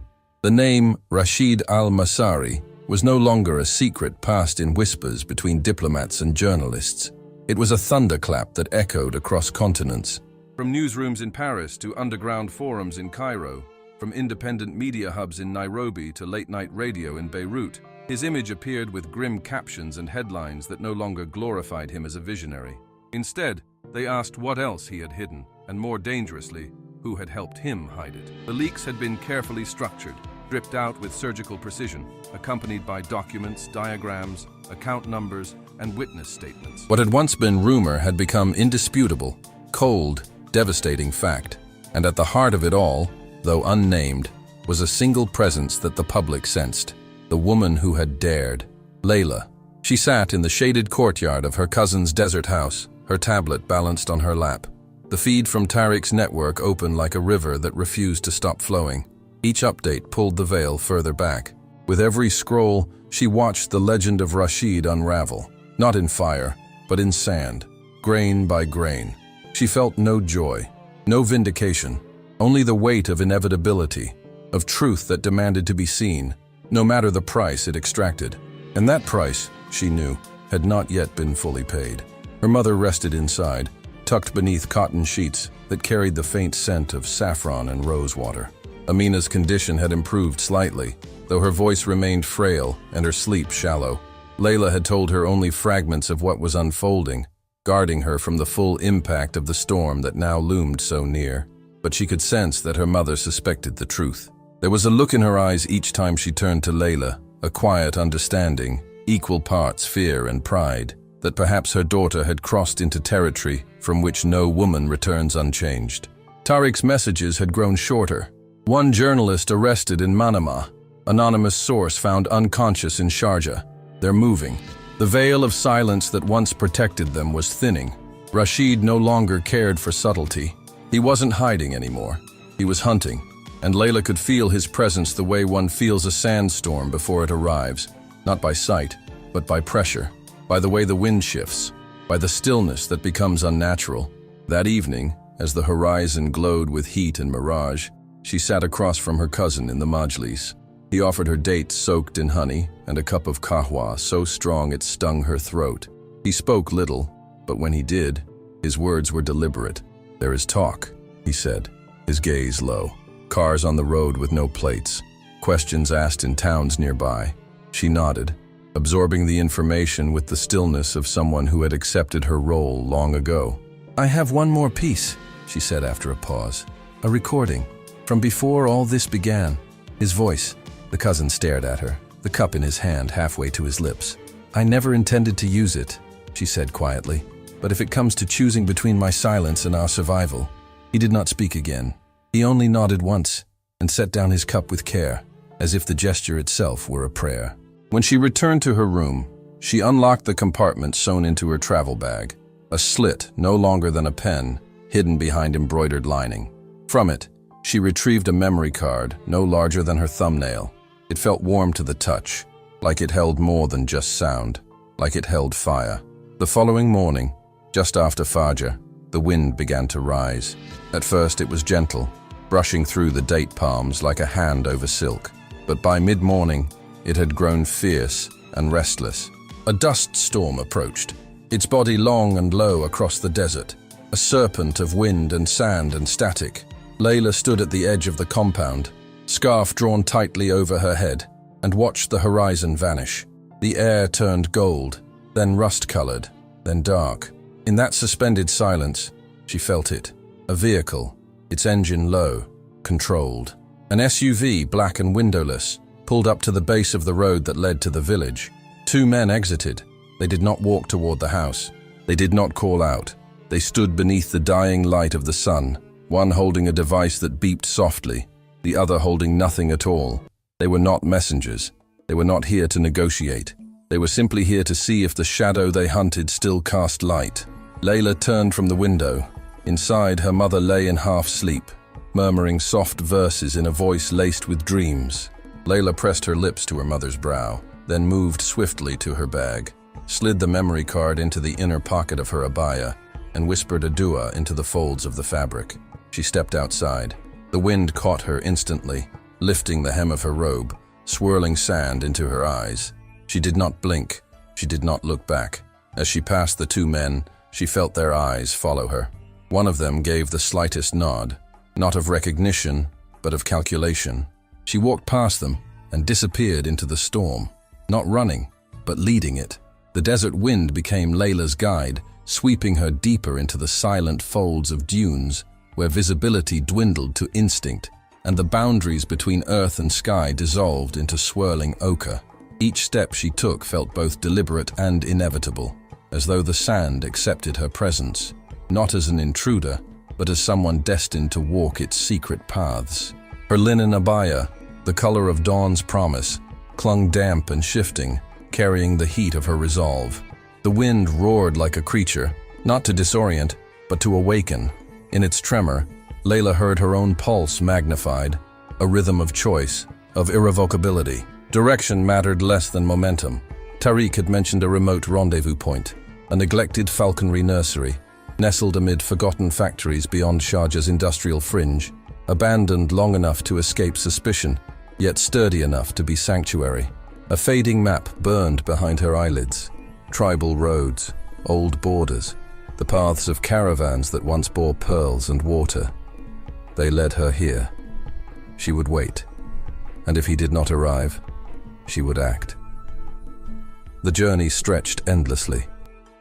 the name Rashid al-Masari was no longer a secret passed in whispers between diplomats and journalists. It was a thunderclap that echoed across continents. From newsrooms in Paris to underground forums in Cairo, from independent media hubs in Nairobi to late-night radio in Beirut, his image appeared with grim captions and headlines that no longer glorified him as a visionary. Instead, they asked what else he had hidden, and more dangerously, who had helped him hide it. The leaks had been carefully structured, dripped out with surgical precision, accompanied by documents, diagrams, account numbers, and witness statements. What had once been rumor had become indisputable, cold, devastating fact. And at the heart of it all, though unnamed, was a single presence that the public sensed. The woman who had dared. Layla. She sat in the shaded courtyard of her cousin's desert house, her tablet balanced on her lap. The feed from Tariq's network opened like a river that refused to stop flowing. Each update pulled the veil further back. With every scroll, she watched the legend of Rashid unravel. Not in fire, but in sand, grain by grain. She felt no joy, no vindication, only the weight of inevitability, of truth that demanded to be seen, no matter the price it extracted. And that price, she knew, had not yet been fully paid. Her mother rested inside, tucked beneath cotton sheets that carried the faint scent of saffron and rosewater. Amina's condition had improved slightly, though her voice remained frail and her sleep shallow. Layla had told her only fragments of what was unfolding, guarding her from the full impact of the storm that now loomed so near. But she could sense that her mother suspected the truth. There was a look in her eyes each time she turned to Layla, a quiet understanding, equal parts fear and pride, that perhaps her daughter had crossed into territory from which no woman returns unchanged. Tariq's messages had grown shorter. One journalist arrested in Manama, anonymous source found unconscious in Sharjah. They're moving. The veil of silence that once protected them was thinning. Rashid no longer cared for subtlety. He wasn't hiding anymore. He was hunting, and Layla could feel his presence the way one feels a sandstorm before it arrives, not by sight, but by pressure, by the way the wind shifts, by the stillness that becomes unnatural. That evening, as the horizon glowed with heat and mirage, she sat across from her cousin in the Majlis. He offered her dates soaked in honey and a cup of kahwa so strong it stung her throat. He spoke little, but when he did, his words were deliberate. "There is talk," he said, his gaze low. Cars on the road with no plates. Questions asked in towns nearby. She nodded, absorbing the information with the stillness of someone who had accepted her role long ago. "I have one more piece," she said after a pause. "A recording, from before all this began." His voice. The cousin stared at her, the cup in his hand halfway to his lips. "I never intended to use it," she said quietly. "But if it comes to choosing between my silence and our survival..." He did not speak again. He only nodded once and set down his cup with care, as if the gesture itself were a prayer. When she returned to her room, she unlocked the compartment sewn into her travel bag, a slit no longer than a pen, hidden behind embroidered lining. From it, she retrieved a memory card no larger than her thumbnail, It felt warm to the touch, like it held more than just sound, like it held fire. The following morning, just after Fajr, the wind began to rise. At first it was gentle, brushing through the date palms like a hand over silk. But by mid-morning, it had grown fierce and restless. A dust storm approached, its body long and low across the desert, a serpent of wind and sand and static. Layla stood at the edge of the compound, scarf drawn tightly over her head, and watched the horizon vanish. The air turned gold, then rust-colored, then dark. In that suspended silence, she felt it. A vehicle, its engine low, controlled. An SUV, black and windowless, pulled up to the base of the road that led to the village. Two men exited. They did not walk toward the house. They did not call out. They stood beneath the dying light of the sun, one holding a device that beeped softly, the other holding nothing at all. They were not messengers. They were not here to negotiate. They were simply here to see if the shadow they hunted still cast light. Layla turned from the window. Inside, her mother lay in half-sleep, murmuring soft verses in a voice laced with dreams. Layla pressed her lips to her mother's brow, then moved swiftly to her bag, slid the memory card into the inner pocket of her abaya, and whispered a dua into the folds of the fabric. She stepped outside. The wind caught her instantly, lifting the hem of her robe, swirling sand into her eyes. She did not blink. She did not look back. As she passed the two men, she felt their eyes follow her. One of them gave the slightest nod, not of recognition, but of calculation. She walked past them and disappeared into the storm, not running, but leading it. The desert wind became Layla's guide, sweeping her deeper into the silent folds of dunes, where visibility dwindled to instinct, and the boundaries between earth and sky dissolved into swirling ochre. Each step she took felt both deliberate and inevitable, as though the sand accepted her presence, not as an intruder, but as someone destined to walk its secret paths. Her linen abaya, the color of dawn's promise, clung damp and shifting, carrying the heat of her resolve. The wind roared like a creature, not to disorient, but to awaken. In its tremor, Layla heard her own pulse magnified, a rhythm of choice, of irrevocability. Direction mattered less than momentum. Tariq had mentioned a remote rendezvous point, a neglected falconry nursery, nestled amid forgotten factories beyond Sharjah's industrial fringe, abandoned long enough to escape suspicion, yet sturdy enough to be sanctuary. A fading map burned behind her eyelids. Tribal roads, old borders, the paths of caravans that once bore pearls and water. They led her here. She would wait, and if he did not arrive, she would act. The journey stretched endlessly.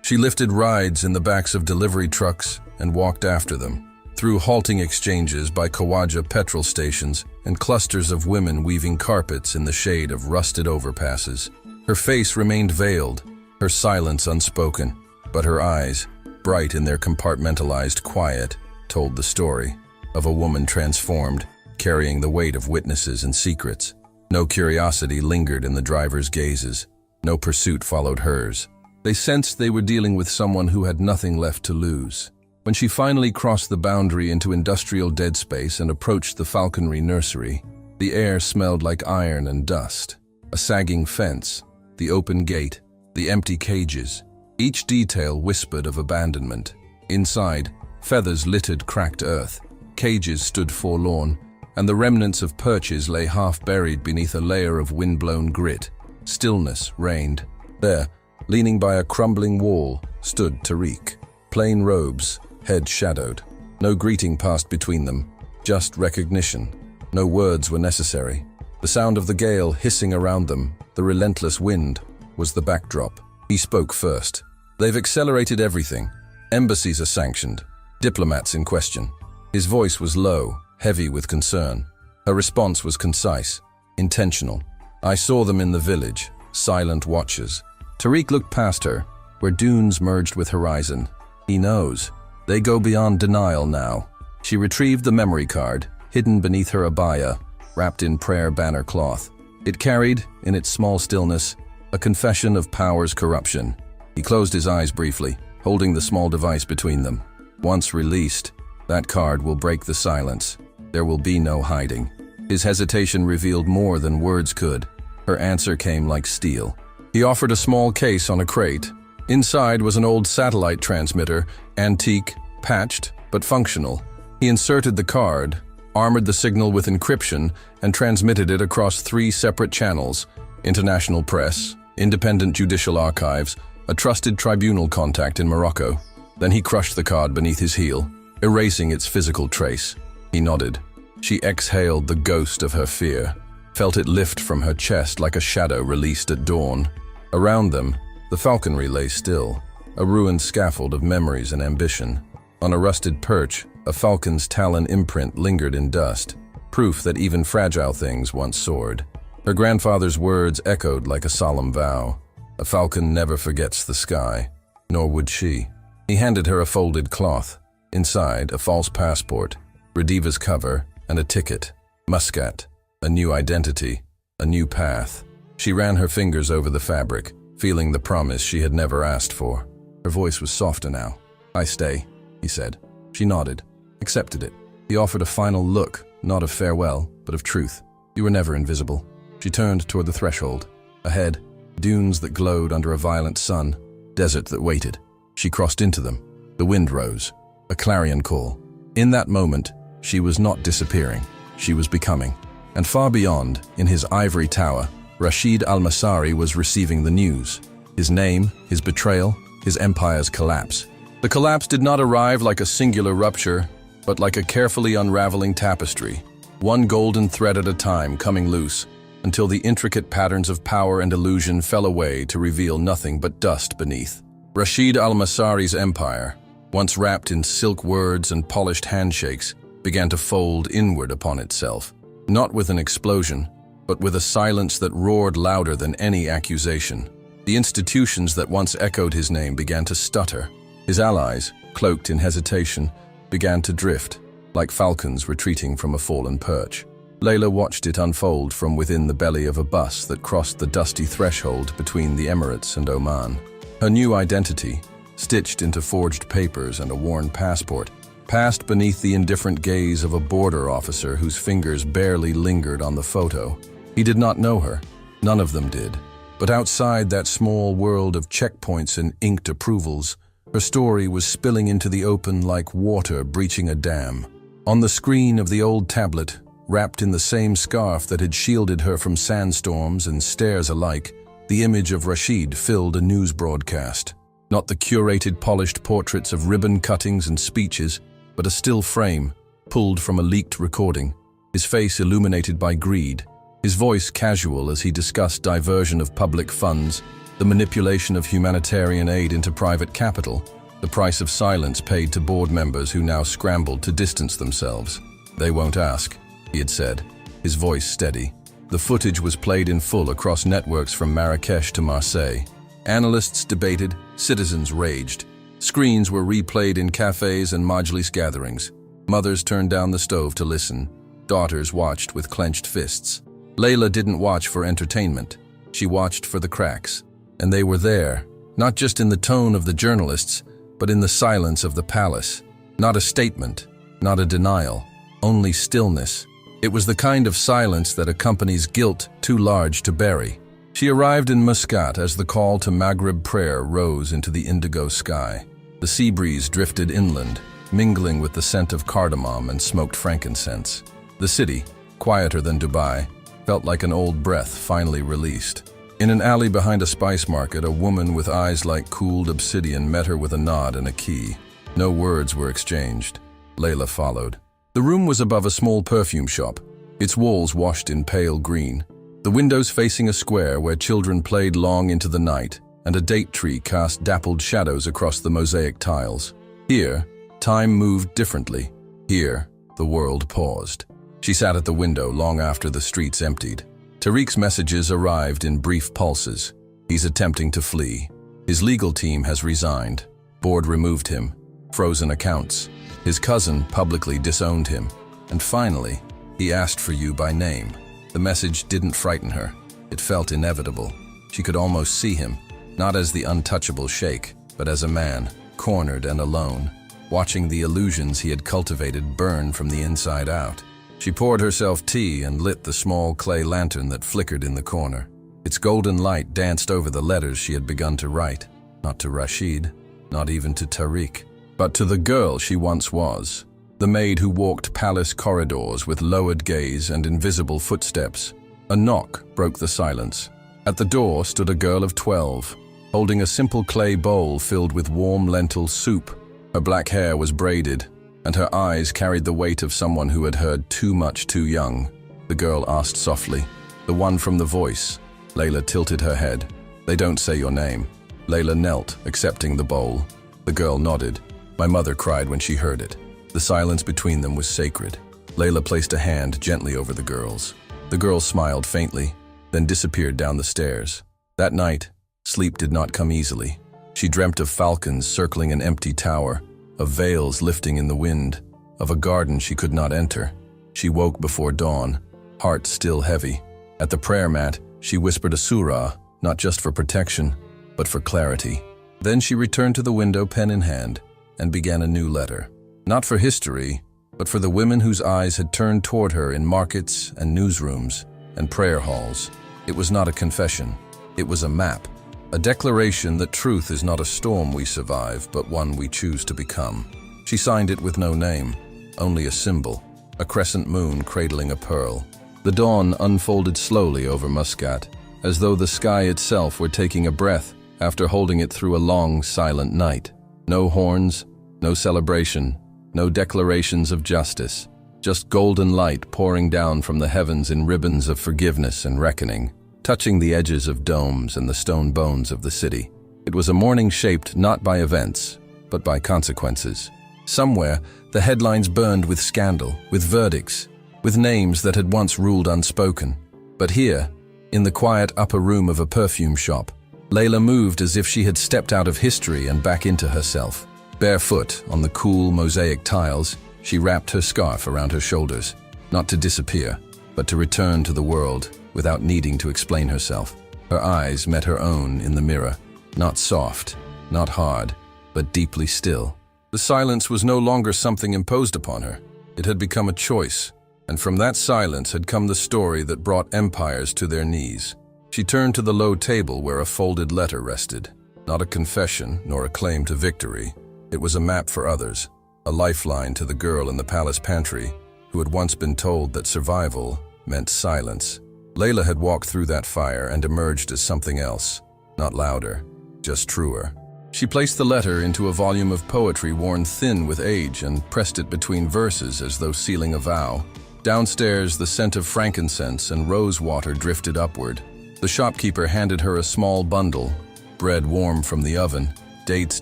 She lifted rides in the backs of delivery trucks and walked after them, through halting exchanges by Khawaja petrol stations and clusters of women weaving carpets in the shade of rusted overpasses. Her face remained veiled, her silence unspoken, but her eyes, bright in their compartmentalized quiet, told the story of a woman transformed, carrying the weight of witnesses and secrets. No curiosity lingered in the driver's gazes. No pursuit followed hers. They sensed they were dealing with someone who had nothing left to lose. When she finally crossed the boundary into industrial dead space and approached the falconry nursery, the air smelled like iron and dust. A sagging fence, the open gate, the empty cages. Each detail whispered of abandonment. Inside, feathers littered cracked earth. Cages stood forlorn, and the remnants of perches lay half-buried beneath a layer of wind-blown grit. Stillness reigned. There, leaning by a crumbling wall, stood Tariq. Plain robes, head shadowed. No greeting passed between them, just recognition. No words were necessary. The sound of the gale hissing around them, the relentless wind, was the backdrop. He spoke first. They've accelerated everything. Embassies are sanctioned. Diplomats in question. His voice was low, heavy with concern. Her response was concise, intentional. I saw them in the village, silent watchers. Tariq looked past her, where dunes merged with horizon. He knows. They go beyond denial now. She retrieved the memory card, hidden beneath her abaya, wrapped in prayer banner cloth. It carried, in its small stillness, a confession of power's corruption. He closed his eyes briefly, holding the small device between them. Once released, that card will break the silence. There will be no hiding. His hesitation revealed more than words could. Her answer came like steel. He offered a small case on a crate. Inside was an old satellite transmitter, antique, patched, but functional. He inserted the card, armored the signal with encryption, and transmitted it across 3 separate channels: international press, independent judicial archives, a trusted tribunal contact in Morocco. Then he crushed the card beneath his heel, erasing its physical trace. He nodded. She exhaled the ghost of her fear, felt it lift from her chest like a shadow released at dawn. Around them, the falconry lay still, a ruined scaffold of memories and ambition. On a rusted perch, a falcon's talon imprint lingered in dust, proof that even fragile things once soared. Her grandfather's words echoed like a solemn vow. A falcon never forgets the sky, nor would she. He handed her a folded cloth. Inside, a false passport, Rediva's cover, and a ticket. Muscat, a new identity, a new path. She ran her fingers over the fabric, feeling the promise she had never asked for. Her voice was softer now. "I stay," he said. She nodded, accepted it. He offered a final look, not of farewell, but of truth. "You were never invisible." She turned toward the threshold. Ahead, dunes that glowed under a violent sun, desert that waited. She crossed into them. The wind rose, a clarion call. In that moment, she was not disappearing. She was becoming. And far beyond, in his ivory tower, Rashid al-Masari was receiving the news. His name, his betrayal, his empire's collapse. The collapse did not arrive like a singular rupture, but like a carefully unraveling tapestry, one golden thread at a time coming loose, until the intricate patterns of power and illusion fell away to reveal nothing but dust beneath. Rashid al-Masari's empire, once wrapped in silk words and polished handshakes, began to fold inward upon itself, not with an explosion, but with a silence that roared louder than any accusation. The institutions that once echoed his name began to stutter. His allies, cloaked in hesitation, began to drift, like falcons retreating from a fallen perch. Layla watched it unfold from within the belly of a bus that crossed the dusty threshold between the Emirates and Oman. Her new identity, stitched into forged papers and a worn passport, passed beneath the indifferent gaze of a border officer whose fingers barely lingered on the photo. He did not know her. None of them did. But outside that small world of checkpoints and inked approvals, her story was spilling into the open like water breaching a dam. On the screen of the old tablet, wrapped in the same scarf that had shielded her from sandstorms and stares alike, the image of Rashid filled a news broadcast. Not the curated, polished portraits of ribbon cuttings and speeches, but a still frame, pulled from a leaked recording, his face illuminated by greed, his voice casual as he discussed diversion of public funds, the manipulation of humanitarian aid into private capital, the price of silence paid to board members who now scrambled to distance themselves. "They won't ask," he had said, his voice steady. The footage was played in full across networks from Marrakesh to Marseille. Analysts debated, citizens raged. Screens were replayed in cafes and Majlis gatherings. Mothers turned down the stove to listen. Daughters watched with clenched fists. Layla didn't watch for entertainment. She watched for the cracks. And they were there, not just in the tone of the journalists, but in the silence of the palace. Not a statement, not a denial, only stillness. It was the kind of silence that accompanies guilt too large to bury. She arrived in Muscat as the call to Maghrib prayer rose into the indigo sky. The sea breeze drifted inland, mingling with the scent of cardamom and smoked frankincense. The city, quieter than Dubai, felt like an old breath finally released. In an alley behind a spice market, a woman with eyes like cooled obsidian met her with a nod and a key. No words were exchanged. Layla followed. The room was above a small perfume shop, its walls washed in pale green. The windows facing a square where children played long into the night, and a date tree cast dappled shadows across the mosaic tiles. Here, time moved differently. Here, the world paused. She sat at the window long after the streets emptied. Tariq's messages arrived in brief pulses. He's attempting to flee. His legal team has resigned. Board removed him. Frozen accounts. His cousin publicly disowned him. And finally, he asked for you by name. The message didn't frighten her. It felt inevitable. She could almost see him, not as the untouchable Sheikh, but as a man, cornered and alone, watching the illusions he had cultivated burn from the inside out. She poured herself tea and lit the small clay lantern that flickered in the corner. Its golden light danced over the letters she had begun to write, not to Rashid, not even to Tariq, but to the girl she once was, the maid who walked palace corridors with lowered gaze and invisible footsteps. A knock broke the silence. At the door stood a girl of 12, holding a simple clay bowl filled with warm lentil soup. Her black hair was braided, and her eyes carried the weight of someone who had heard too much too young. The girl asked softly, "The one from the voice?" Layla tilted her head. "They don't say your name." Layla knelt, accepting the bowl. The girl nodded. "My mother cried when she heard it." The silence between them was sacred. Layla placed a hand gently over the girl's. The girl smiled faintly, then disappeared down the stairs. That night, sleep did not come easily. She dreamt of falcons circling an empty tower, of veils lifting in the wind, of a garden she could not enter. She woke before dawn, heart still heavy. At the prayer mat, she whispered a surah, not just for protection, but for clarity. Then she returned to the window, pen in hand, and began a new letter. Not for history, but for the women whose eyes had turned toward her in markets and newsrooms and prayer halls. It was not a confession. It was a map, a declaration that truth is not a storm we survive, but one we choose to become. She signed it with no name, only a symbol, a crescent moon cradling a pearl. The dawn unfolded slowly over Muscat, as though the sky itself were taking a breath after holding it through a long, silent night. No horns, no celebration, no declarations of justice, just golden light pouring down from the heavens in ribbons of forgiveness and reckoning, touching the edges of domes and the stone bones of the city. It was a morning shaped not by events, but by consequences. Somewhere, the headlines burned with scandal, with verdicts, with names that had once ruled unspoken. But here, in the quiet upper room of a perfume shop, Layla moved as if she had stepped out of history and back into herself. Barefoot on the cool mosaic tiles, she wrapped her scarf around her shoulders, not to disappear, but to return to the world without needing to explain herself. Her eyes met her own in the mirror, not soft, not hard, but deeply still. The silence was no longer something imposed upon her. It had become a choice, and from that silence had come the story that brought empires to their knees. She turned to the low table where a folded letter rested. Not a confession, nor a claim to victory. It was a map for others, a lifeline to the girl in the palace pantry who had once been told that survival meant silence. Layla had walked through that fire and emerged as something else, not louder, just truer. She placed the letter into a volume of poetry worn thin with age and pressed it between verses as though sealing a vow. Downstairs, the scent of frankincense and rose water drifted upward. The shopkeeper handed her a small bundle, bread warm from the oven, dates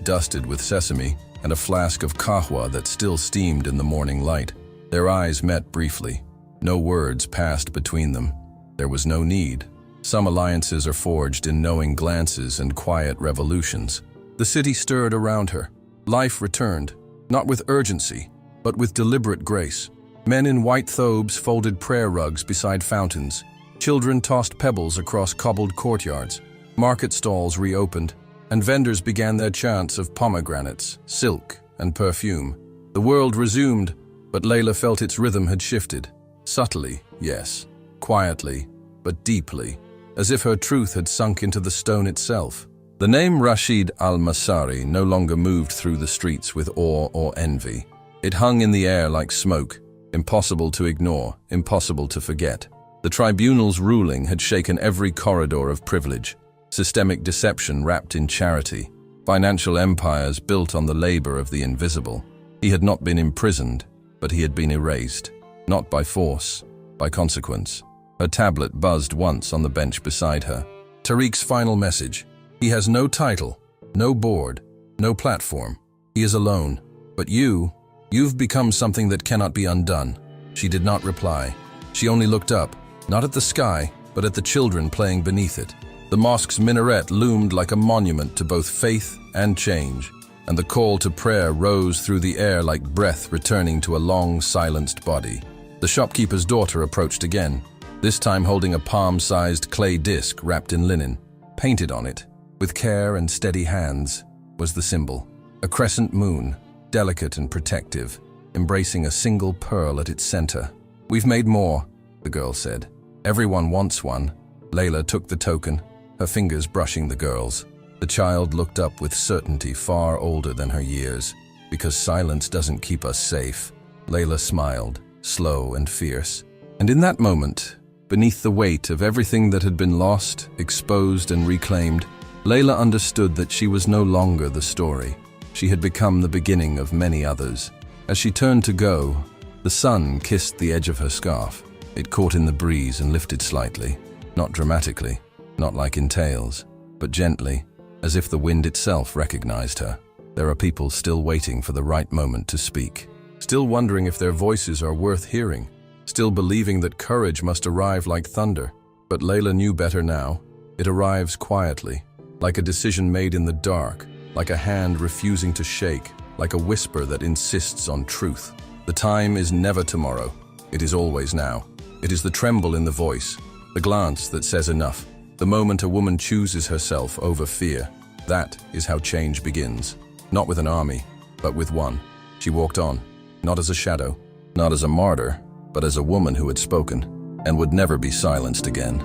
dusted with sesame, and a flask of kahwa that still steamed in the morning light. Their eyes met briefly. No words passed between them. There was no need. Some alliances are forged in knowing glances and quiet revolutions. The city stirred around her. Life returned, not with urgency, but with deliberate grace. Men in white thobes folded prayer rugs beside fountains. Children tossed pebbles across cobbled courtyards. Market stalls reopened, and vendors began their chants of pomegranates, silk, and perfume. The world resumed, but Layla felt its rhythm had shifted. Subtly, yes. Quietly, but deeply, as if her truth had sunk into the stone itself. The name Rashid al-Masari no longer moved through the streets with awe or envy. It hung in the air like smoke, impossible to ignore, impossible to forget. The tribunal's ruling had shaken every corridor of privilege. Systemic deception wrapped in charity. Financial empires built on the labor of the invisible. He had not been imprisoned, but he had been erased. Not by force, by consequence. Her tablet buzzed once on the bench beside her. Tariq's final message. He has no title, no board, no platform. He is alone. But you've become something that cannot be undone. She did not reply. She only looked up, not at the sky, but at the children playing beneath it. The mosque's minaret loomed like a monument to both faith and change, and the call to prayer rose through the air like breath returning to a long, silenced body. The shopkeeper's daughter approached again, this time holding a palm-sized clay disc wrapped in linen. Painted on it, with care and steady hands, was the symbol. A crescent moon, delicate and protective, embracing a single pearl at its center. "We've made more," the girl said. "Everyone wants one." Layla took the token, her fingers brushing the girl's. The child looked up with certainty far older than her years. "Because silence doesn't keep us safe." Layla smiled, slow and fierce. And in that moment, beneath the weight of everything that had been lost, exposed and reclaimed, Layla understood that she was no longer the story. She had become the beginning of many others. As she turned to go, the sun kissed the edge of her scarf. It caught in the breeze and lifted slightly, not dramatically, not like in tales, but gently, as if the wind itself recognized her. There are people still waiting for the right moment to speak, still wondering if their voices are worth hearing, still believing that courage must arrive like thunder. But Layla knew better now. It arrives quietly, like a decision made in the dark, like a hand refusing to shake, like a whisper that insists on truth. The time is never tomorrow. It is always now. It is the tremble in the voice, the glance that says enough, the moment a woman chooses herself over fear. That is how change begins. Not with an army, but with one. She walked on, not as a shadow, not as a martyr, but as a woman who had spoken and would never be silenced again.